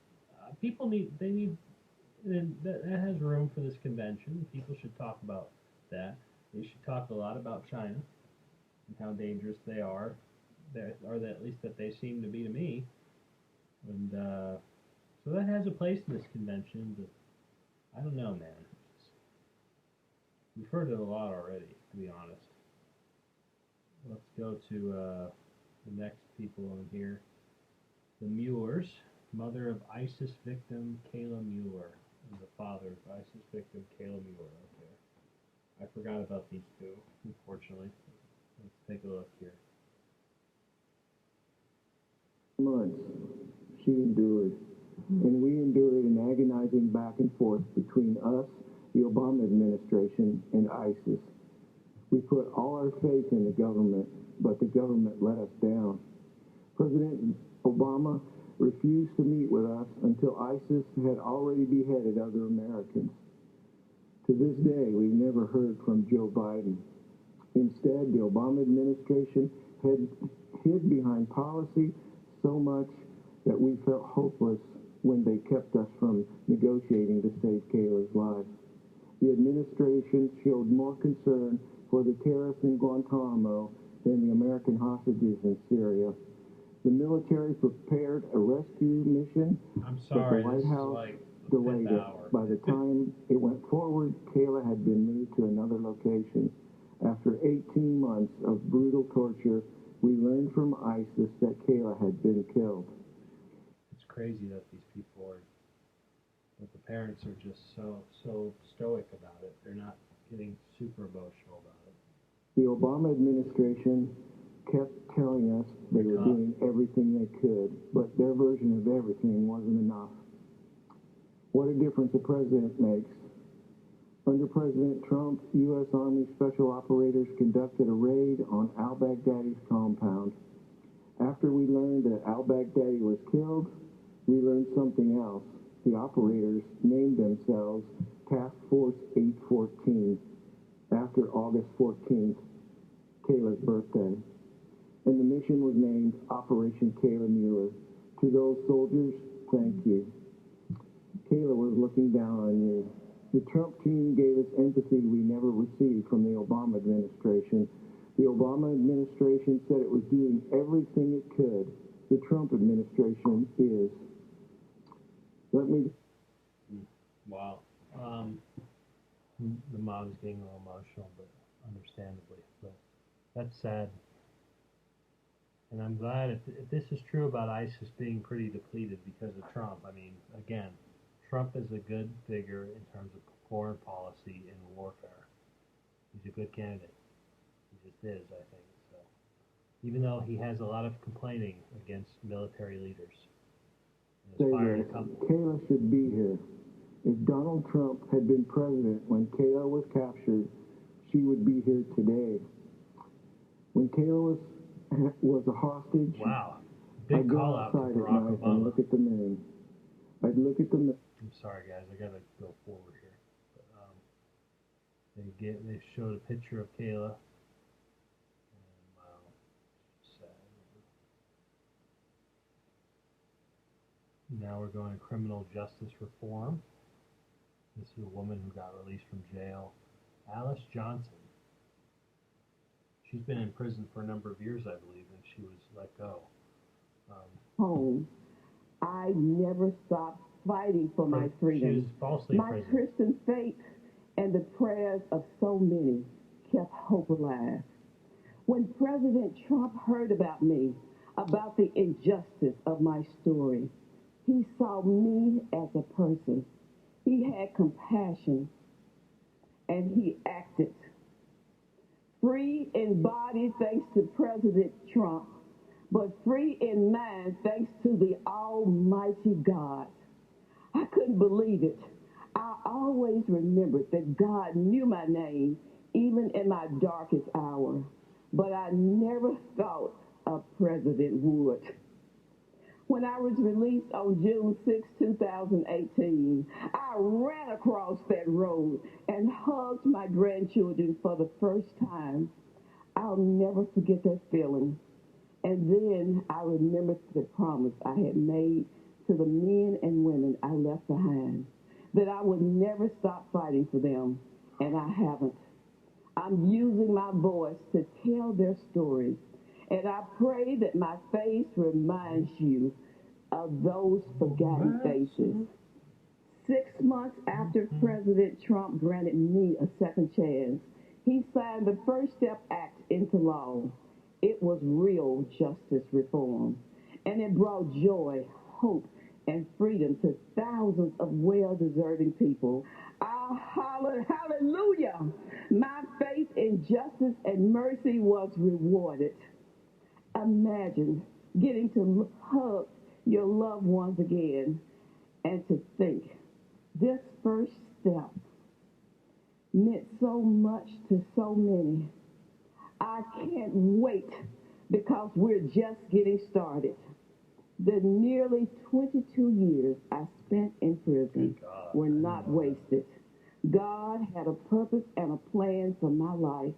Speaker 1: people need, and that has room for this convention. People should talk about that. They should talk a lot about China and how dangerous they are, or that at least that they seem to be to me. And so that has a place in this convention, but I don't know, man. We've heard it a lot already, to be honest. Let's go to the next people on here. The Muellers, mother of ISIS victim Kayla Mueller, and the father of ISIS victim Kayla Mueller. Okay. I forgot about these two, unfortunately. Let's take a look here.
Speaker 2: Months she endured, and we endured an agonizing back and forth between us, the Obama administration, and ISIS. We put all our faith in the government, but the government let us down. President Obama refused to meet with us until ISIS had already beheaded other Americans. To this day, we've never heard from Joe Biden. Instead, the Obama administration had hid behind policy so much that we felt hopeless when they kept us from negotiating to save Kayla's life. The administration showed more concern for the terrorists in Guantanamo than the American hostages in Syria. The military prepared a rescue mission,
Speaker 1: I'm sorry,
Speaker 2: but the White House
Speaker 1: like
Speaker 2: delayed it. By the time it went forward, Kayla had been moved to another location. After 18 months of brutal torture, we learned from ISIS that Kayla had been killed.
Speaker 1: It's crazy that these people are, that the parents are just so stoic about it. They're not getting super emotional about it.
Speaker 2: The Obama administration kept telling us they were doing everything they could, but their version of everything wasn't enough. What a difference a president makes. Under President Trump, U.S. Army Special Operators conducted a raid on al-Baghdadi's compound. After we learned that al-Baghdadi was killed, we learned something else. The operators named themselves Task Force 814 after August 14th, Kayla's birthday. And the mission was named Operation Kayla Mueller. To those soldiers, thank you. Kayla was looking down on you. The Trump team gave us empathy we never received from the Obama administration. The Obama administration said it was doing everything it could. The Trump administration is. Let me...
Speaker 1: Wow. The mom's getting a little emotional, but understandably. But that's sad. And I'm glad if this is true about ISIS being pretty depleted because of Trump. I mean, again, Trump is a good figure in terms of foreign policy and warfare. He's a good candidate. He just is, I think. So, even though he has a lot of complaining against military leaders.
Speaker 2: Kayla should be here. If Donald Trump had been president when Kayla was captured, she would be here today. When Kayla was a hostage,
Speaker 1: wow. Big
Speaker 2: I'd go
Speaker 1: call out to
Speaker 2: outside at
Speaker 1: Barack
Speaker 2: night
Speaker 1: Obama.
Speaker 2: and look at the moon. I'd look at the moon.
Speaker 1: I'm sorry, guys. I gotta go forward here. But, they showed a picture of Kayla. And, wow, sad. Now we're going to criminal justice reform. This is a woman who got released from jail, Alice Johnson. She's been in prison for a number of years, I believe, and she was let go.
Speaker 5: Home, I never stopped fighting for my freedom.
Speaker 1: She was falsely
Speaker 5: my
Speaker 1: imprisoned.
Speaker 5: Christian faith and the prayers of so many kept hope alive. When President Trump heard about me, about the injustice of my story, he saw me as a person. He had compassion, and he acted. Free in body thanks to President Trump, but free in mind thanks to the Almighty God. I couldn't believe it. I always remembered that God knew my name, even in my darkest hour, but I never thought a president would. When I was released on June 6, 2018, I ran across that road and hugged my grandchildren for the first time. I'll never forget that feeling. And then I remembered the promise I had made to the men and women I left behind that I would never stop fighting for them, and I haven't. I'm using my voice to tell their stories, and I pray that my face reminds you of those forgotten faces. 6 months after President Trump granted me a second chance, he signed the First Step Act into law. It was real justice reform, and it brought joy, hope, and freedom to thousands of well-deserving people. I hollered, hallelujah! My faith in justice and mercy was rewarded. Imagine getting to hug your loved ones again, and to think this first step meant so much to so many. I can't wait because we're just getting started. The nearly 22 years I spent in prison were not wasted. God had a purpose and a plan for my life.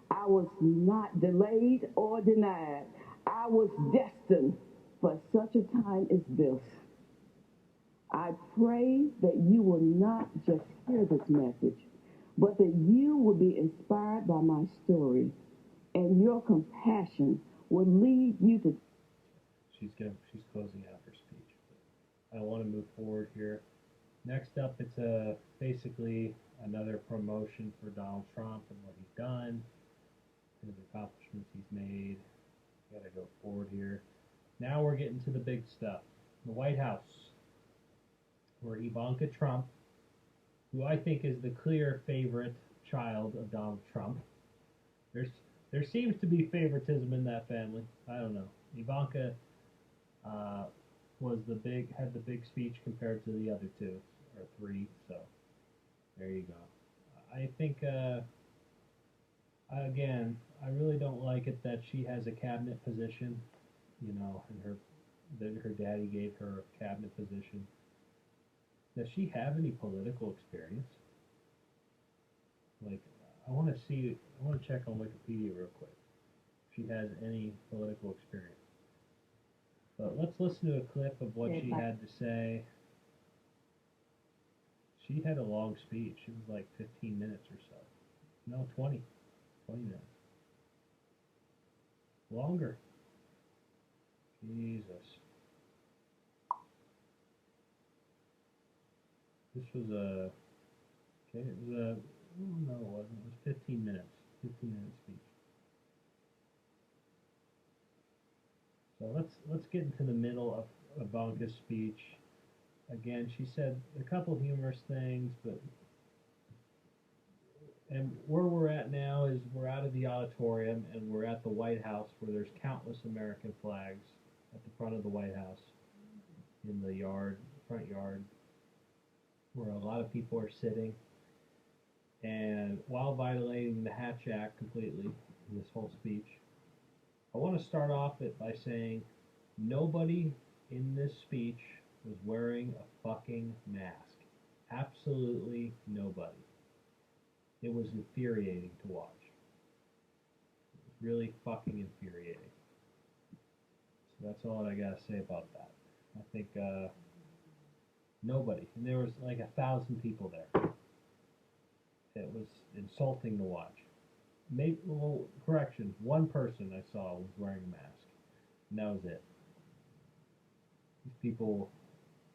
Speaker 5: I was not delayed or denied. I was destined for such a time as this. I pray that you will not just hear this message, but that you will be inspired by my story, and your compassion will lead you to...
Speaker 1: She's closing out her speech. But I want to move forward here. Next up, it's basically another promotion for Donald Trump and what he's done, and the accomplishments he's made. Got to go forward here. Now we're getting to the big stuff. The White House, where Ivanka Trump, who I think is the clear favorite child of Donald Trump. There seems to be favoritism in that family. I don't know. Ivanka had the big speech compared to the other two or three. So there you go. I think again, I really don't like it that she has a cabinet position, and her daddy gave her a cabinet position. Does she have any political experience? Like, I want to check on Wikipedia real quick if she has any political experience. But let's listen to a clip of what she had to say. She had a long speech. It was like 15 minutes or so. No, 20 minutes. Longer. Jesus. This was no, it wasn't. It was 15 minutes. 15-minute speech. So let's get into the middle of Ivanka's speech. Again, she said a couple humorous things, and where we're at now is we're out of the auditorium and we're at the White House, where there's countless American flags at the front of the White House, in the front yard, where a lot of people are sitting, and while violating the Hatch Act completely in this whole speech. I want to start off it by saying nobody in this speech was wearing a fucking mask. Absolutely nobody. It was infuriating to watch. It was really fucking infuriating. So that's all I gotta say about that. I think nobody, and there was like 1,000 people there. It was insulting to watch. Correction, one person I saw was wearing a mask, and that was it.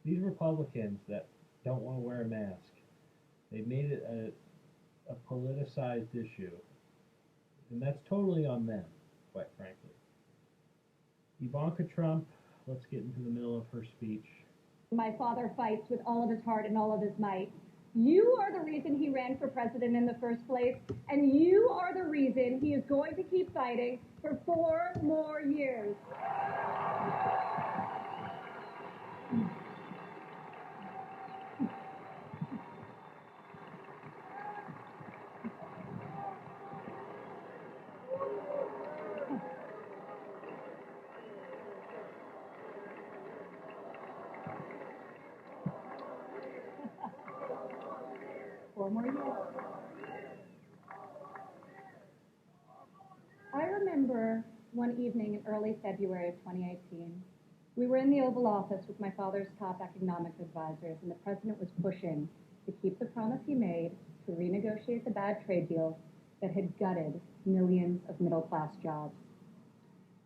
Speaker 1: These Republicans that don't want to wear a mask, they made it a politicized issue, and that's totally on them, quite frankly. Ivanka Trump, let's get into the middle of her speech.
Speaker 12: My father fights with all of his heart and all of his might. You are the reason he ran for president in the first place, and you are the reason he is going to keep fighting for 4 more years. I remember one evening in early February of 2018, We were in the Oval Office with my father's top economic advisors, and the president was pushing to keep the promise he made to renegotiate the bad trade deal that had gutted millions of middle-class jobs.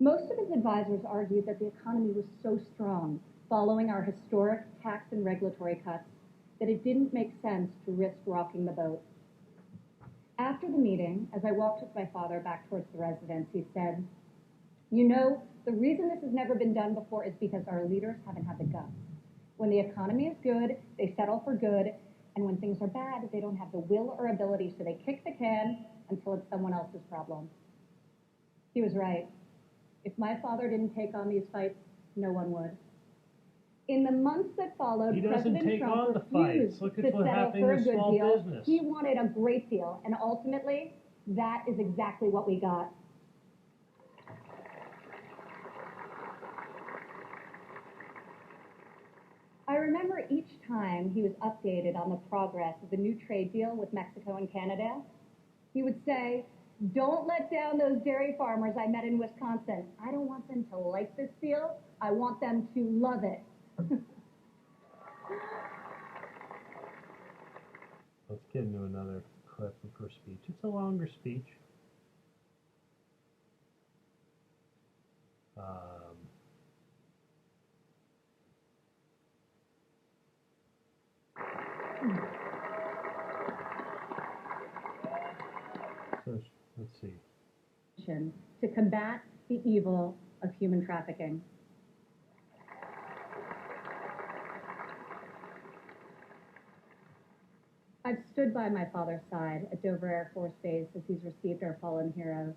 Speaker 12: Most of his advisors argued that the economy was so strong following our historic tax and regulatory cuts that it didn't make sense to risk rocking the boat. After the meeting, as I walked with my father back towards the residence, he said, "You know, the reason this has never been done before is because our leaders haven't had the guts. When the economy is good, they settle for good, and when things are bad, they don't have the will or ability, so they kick the can until it's someone else's problem." He was right. If my father didn't take on these fights, no one would. In the months that followed,
Speaker 1: He doesn't
Speaker 12: President
Speaker 1: take
Speaker 12: Trump
Speaker 1: on the
Speaker 12: refused
Speaker 1: fights. Look
Speaker 12: to
Speaker 1: at what
Speaker 12: settle
Speaker 1: happened
Speaker 12: for a
Speaker 1: to
Speaker 12: good
Speaker 1: small
Speaker 12: deal.
Speaker 1: business.
Speaker 12: He wanted a great deal, and ultimately, that is exactly what we got. I remember each time he was updated on the progress of the new trade deal with Mexico and Canada, he would say, "Don't let down those dairy farmers I met in Wisconsin. I don't want them to like this deal. I want them to love it."
Speaker 1: Let's get into another clip of her speech. It's a longer speech. So let's see.
Speaker 12: To combat the evil of human trafficking. I've stood by my father's side at Dover Air Force Base as he's received our fallen heroes,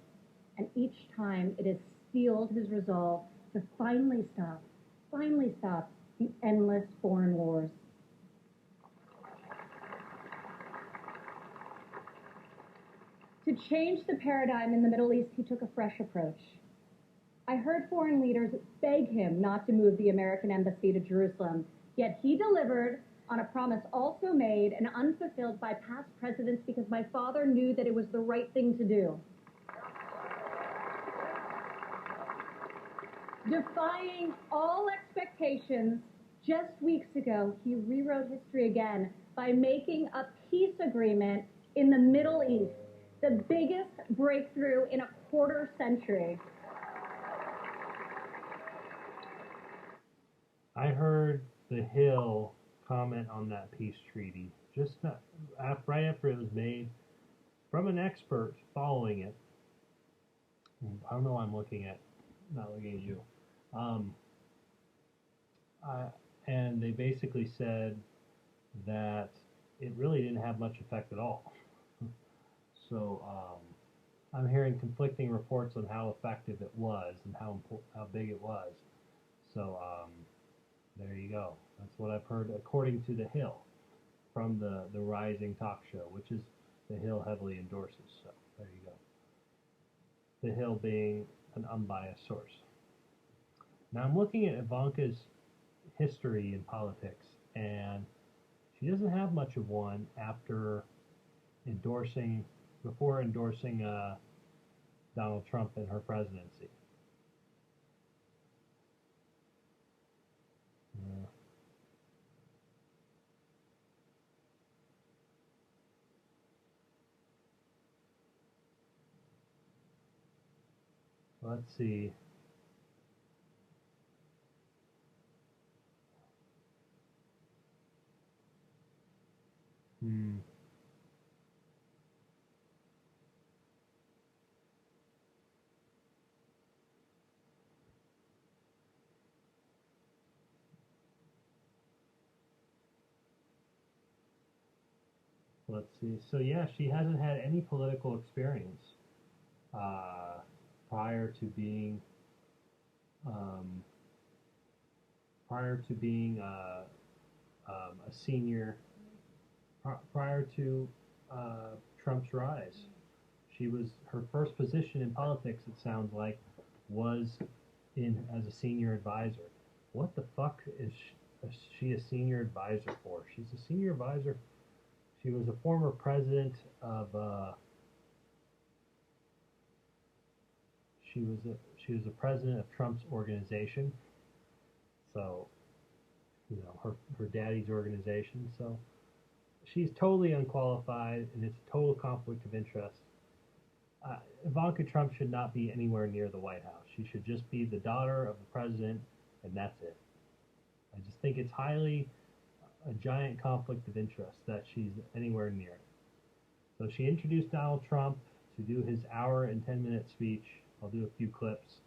Speaker 12: and each time it has steeled his resolve to finally stop the endless foreign wars. To change the paradigm in the Middle East, he took a fresh approach. I heard foreign leaders beg him not to move the American embassy to Jerusalem, yet he delivered on a promise also made and unfulfilled by past presidents because my father knew that it was the right thing to do. Defying all expectations, just weeks ago, he rewrote history again by making a peace agreement in the Middle East, the biggest breakthrough in a quarter century.
Speaker 1: I heard The Hill comment on that peace treaty just right after it was made from an expert following it. I don't know why I'm not looking at you. And they basically said that it really didn't have much effect at all. So I'm hearing conflicting reports on how effective it was and how big it was. So there you go. That's what I've heard according to The Hill from the Rising talk show, which is The Hill heavily endorses. So there you go. The Hill being an unbiased source. Now I'm looking at Ivanka's history in politics, and she doesn't have much of one before endorsing Donald Trump in her presidency. Let's see. Let's see. So yeah, she hasn't had any political experience prior to being a senior. Prior to Trump's rise, her first position in politics. It sounds like was as a senior advisor. What the fuck is she a senior advisor for? She's a senior advisor. She was a former president of. She was a president of Trump's organization. So, you know, her daddy's organization. So she's totally unqualified, and it's a total conflict of interest. Ivanka Trump should not be anywhere near the White House. She should just be the daughter of the president, and that's it. I just think it's highly a giant conflict of interest that she's anywhere near it. So she introduced Donald Trump to do his hour and 10-minute speech. I'll do a few clips.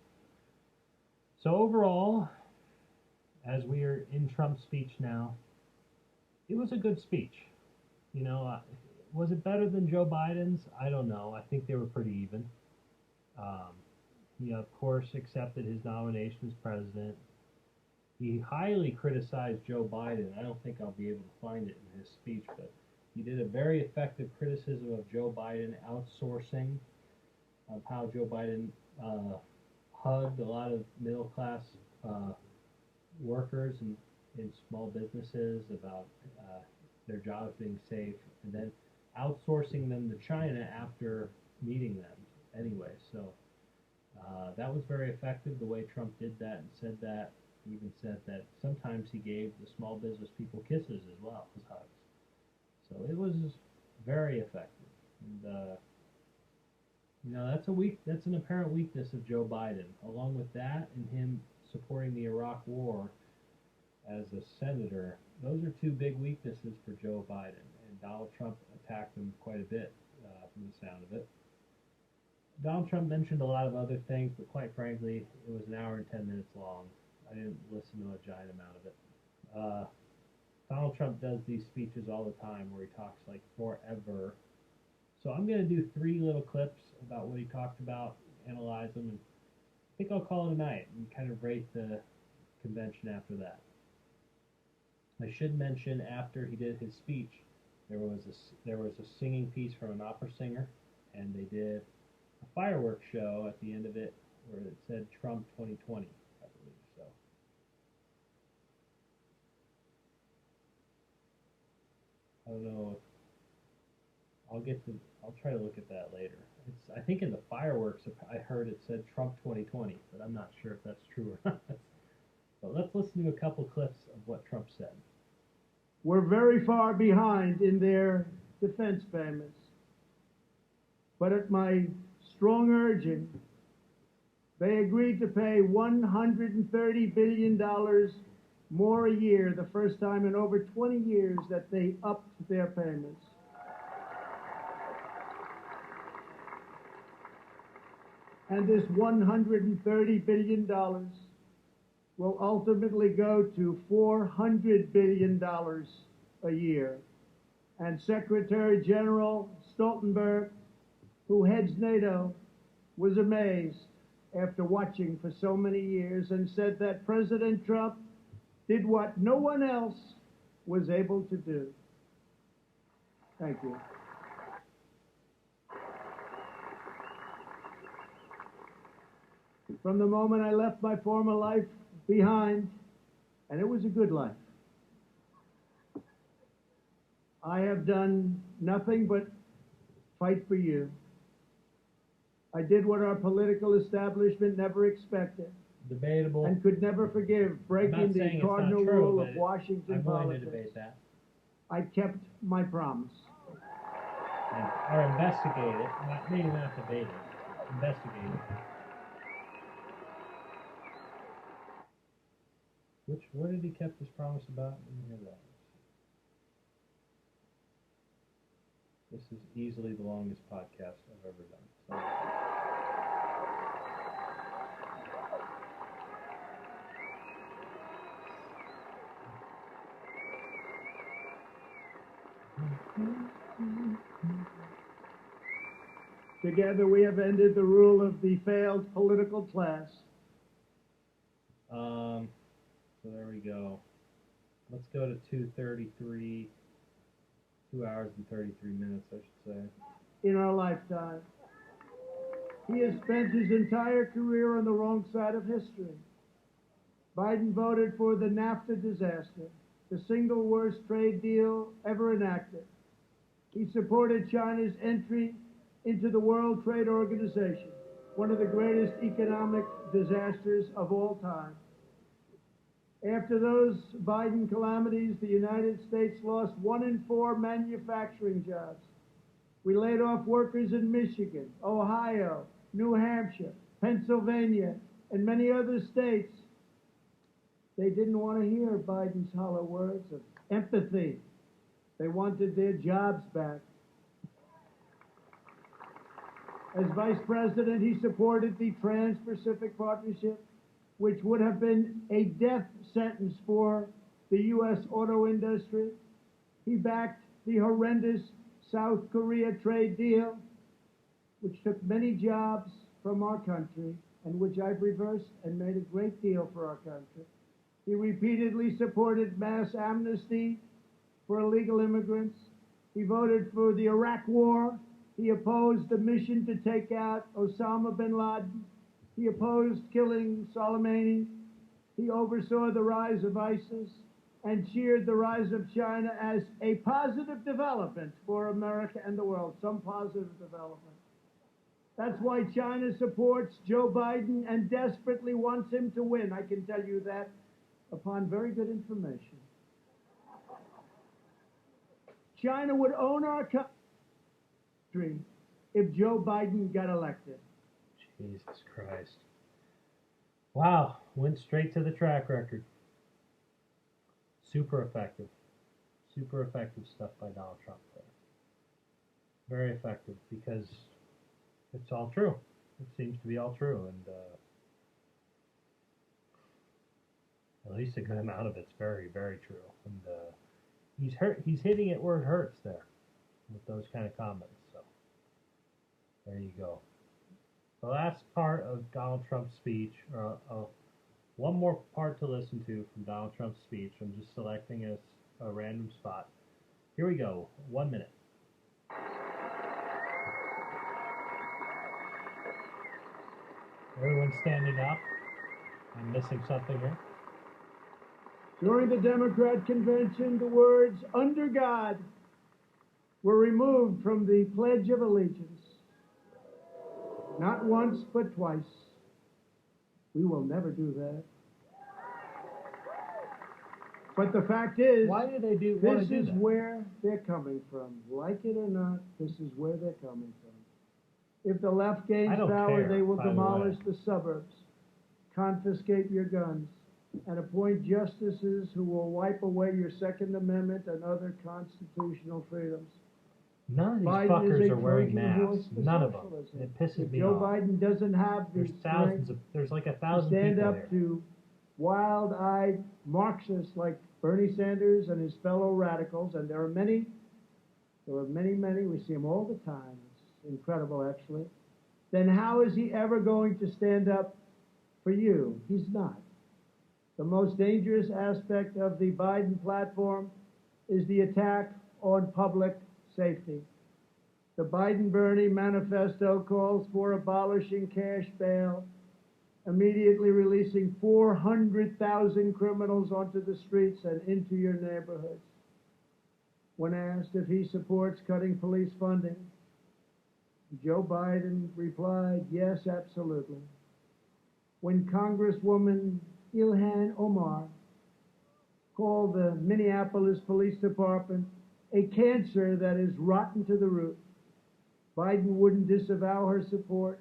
Speaker 1: So overall, as we are in Trump's speech now, it was a good speech. You know, was it better than Joe Biden's? I don't know. I think they were pretty even. He, of course, accepted his nomination as president. He highly criticized Joe Biden. I don't think I'll be able to find it in his speech, but he did a very effective criticism of Joe Biden outsourcing, of how Joe Biden hugged a lot of middle-class workers and in small businesses about their jobs being safe, and then outsourcing them to China after meeting them anyway. So that was very effective, the way Trump did that and said that. He even said that sometimes he gave the small business people kisses as well as hugs. So it was very effective. And, you know, that's an apparent weakness of Joe Biden. Along with that and him supporting the Iraq War as a senator, those are two big weaknesses for Joe Biden. And Donald Trump attacked him quite a bit from the sound of it. Donald Trump mentioned a lot of other things, but quite frankly, it was an hour and 10 minutes long. I didn't listen to a giant amount of it. Donald Trump does these speeches all the time where he talks like forever. So I'm going to do 3 little clips about what he talked about, analyze them, and I think I'll call it a night and kind of rate the convention after that. I should mention, after he did his speech, there was a singing piece from an opera singer, and they did a fireworks show at the end of it where it said Trump 2020, I believe. So I don't know if I'll try to look at that later. I think in the fireworks I heard it said Trump 2020, but I'm not sure if that's true or not. But let's listen to a couple clips of what Trump said.
Speaker 13: We're very far behind in their defense payments. But at my strong urging, they agreed to pay $130 billion more a year, the first time in over 20 years that they upped their payments. And this $130 billion will ultimately go to $400 billion a year. And Secretary General Stoltenberg, who heads NATO, was amazed after watching for so many years and said that President Trump did what no one else was able to do. Thank you. From the moment I left my former life behind, and it was a good life, I have done nothing but fight for you. I did what our political establishment never expected.
Speaker 1: Debatable.
Speaker 13: And could never forgive, breaking the cardinal rule of Washington politics.
Speaker 1: I'm willing to debate that.
Speaker 13: I kept my promise.
Speaker 1: Or investigate it. Maybe not debate it. Investigate it. What did he kept his promise about? Let me hear that. This is easily the longest podcast I've ever done.
Speaker 13: Together we have ended the rule of the failed political class.
Speaker 1: So there we go. Let's go to 2:33. 2 hours and 33 minutes, I should say.
Speaker 13: In our lifetime. He has spent his entire career on the wrong side of history. Biden voted for the NAFTA disaster, the single worst trade deal ever enacted. He supported China's entry into the World Trade Organization, one of the greatest economic disasters of all time. After those Biden calamities, the United States lost 1 in 4 manufacturing jobs. We laid off workers in Michigan, Ohio, New Hampshire, Pennsylvania, and many other states. They didn't want to hear Biden's hollow words of empathy. They wanted their jobs back. As vice president, he supported the Trans-Pacific Partnership, which would have been a death sentence for the U.S. auto industry. He backed the horrendous South Korea trade deal, which took many jobs from our country and which I've reversed and made a great deal for our country. He repeatedly supported mass amnesty for illegal immigrants. He voted for the Iraq War. He opposed the mission to take out Osama bin Laden. He opposed killing Soleimani. He oversaw the rise of ISIS and cheered the rise of China as a positive development for America and the world, some positive development. That's why China supports Joe Biden and desperately wants him to win. I can tell you that upon very good information. China would own our country if Joe Biden got elected.
Speaker 1: Jesus Christ. Wow, went straight to the track record. Super effective. Super effective stuff by Donald Trump there. Very effective because it's all true. It seems to be all true, and at least a good amount of it's very, very true. And he's hitting it where it hurts there with those kind of comments. So there you go. The last part of Donald Trump's speech, one more part to listen to from Donald Trump's speech. I'm just selecting a random spot. Here we go. 1 minute. Everyone's standing up. I'm missing something here.
Speaker 13: During the Democrat convention, the words "under God" were removed from the Pledge of Allegiance. Not once, but twice. We will never do that. But the fact is,
Speaker 1: why do they do?
Speaker 13: This is where they're coming from. Like it or not, this is where they're coming from. If the left gains power, they will demolish the suburbs, confiscate your guns, and appoint justices who will wipe away your Second Amendment and other constitutional freedoms.
Speaker 1: None of these fuckers are wearing masks. None of them. It pisses me
Speaker 13: Joe
Speaker 1: off.
Speaker 13: Biden doesn't have the
Speaker 1: There's like 1,000
Speaker 13: stand
Speaker 1: people
Speaker 13: up
Speaker 1: there.
Speaker 13: to wild-eyed Marxists like Bernie Sanders and his fellow radicals, and there are many. We see them all the time. It's incredible, actually. Then how is he ever going to stand up for you? He's not. The most dangerous aspect of the Biden platform is the attack on public safety. The Biden-Bernie manifesto calls for abolishing cash bail, immediately releasing 400,000 criminals onto the streets and into your neighborhoods. When asked if he supports cutting police funding, Joe Biden replied, yes, absolutely. When Congresswoman Ilhan Omar called the Minneapolis Police Department a cancer that is rotten to the root, Biden wouldn't disavow her support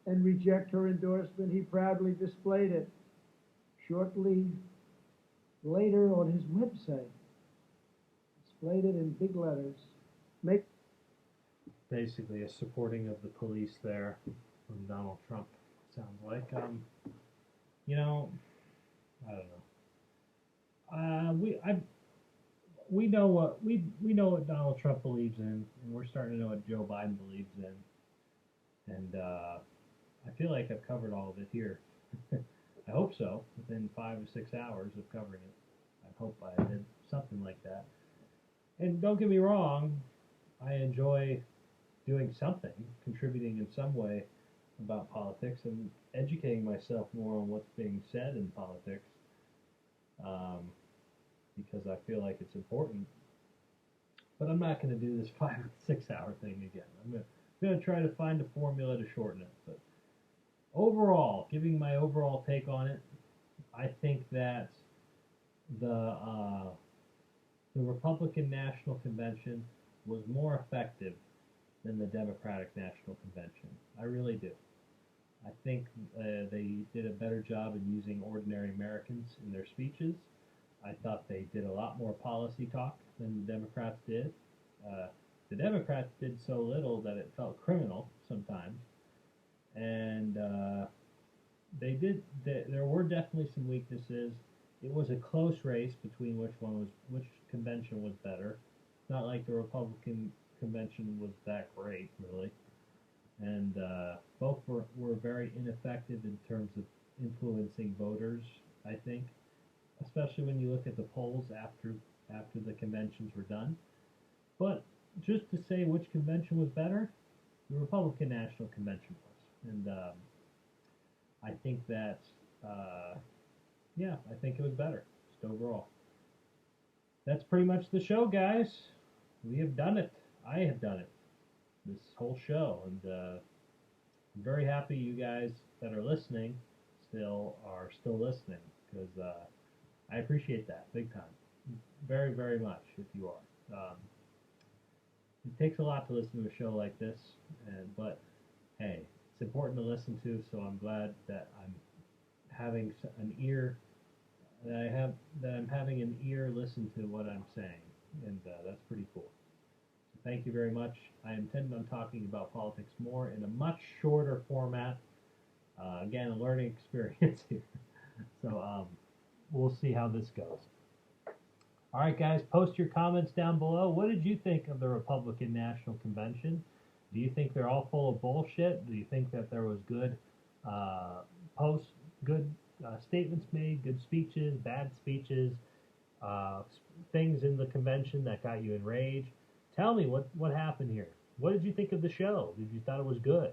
Speaker 13: and reject her endorsement. He proudly displayed it shortly later on his website. Displayed it in big letters.
Speaker 1: Basically a supporting of the police there from Donald Trump, sounds like. You know, I don't know. We know what Donald Trump believes in, and we're starting to know what Joe Biden believes in. And I feel like I've covered all of it here. I hope so, within 5 or 6 hours of covering it. I hope I did something like that. And don't get me wrong, I enjoy doing something, contributing in some way about politics and educating myself more on what's being said in politics, because I feel like it's important. But I'm not going to do this 5 or 6 hour thing again. I'm going to try to find a formula to shorten it. But overall, giving my overall take on it, I think that the Republican National Convention was more effective than the Democratic National Convention. I really do. I think they did a better job in using ordinary Americans in their speeches. I thought they did a lot more policy talk than the Democrats did. The Democrats did so little that it felt criminal sometimes, and there were definitely some weaknesses. It was a close race between which convention was better. It's not like the Republican convention was that great, really, and both were very ineffective in terms of influencing voters, I think, especially when you look at the polls after the conventions were done. But just to say which convention was better, the Republican National Convention was, and I think that I think it was better just overall. That's pretty much the show, guys. We have done it. I have done it. This whole show, and I'm very happy you guys that are listening are still listening, because I appreciate that big time, very, very much. If you are, it takes a lot to listen to a show like this, but hey, it's important to listen to. So I'm glad that I'm having an ear. I'm having an ear listen to what I'm saying, and that's pretty cool. So thank you very much. I intend on talking about politics more in a much shorter format. Again, a learning experience here. So we'll see how this goes. All right, guys, post your comments down below. What did you think of the Republican National Convention? Do you think they're all full of bullshit? Do you think that there was good statements made, good speeches, bad speeches, things in the convention that got you enraged? Tell me what happened here. What did you think of the show? Did you thought it was good?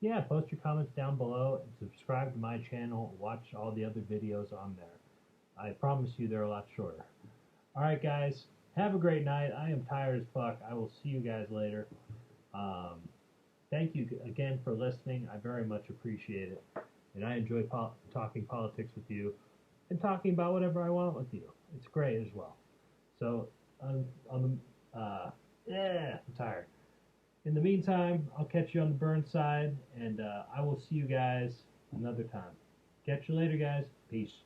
Speaker 1: Yeah, post your comments down below and subscribe to my channel. Watch all the other videos on there. I promise you they're a lot shorter. All right, guys. Have a great night. I am tired as fuck. I will see you guys later. Thank you again for listening. I very much appreciate it. And I enjoy talking politics with you and talking about whatever I want with you. It's great as well. So, I'm tired. In the meantime, I'll catch you on the burn side, and I will see you guys another time. Catch you later, guys. Peace.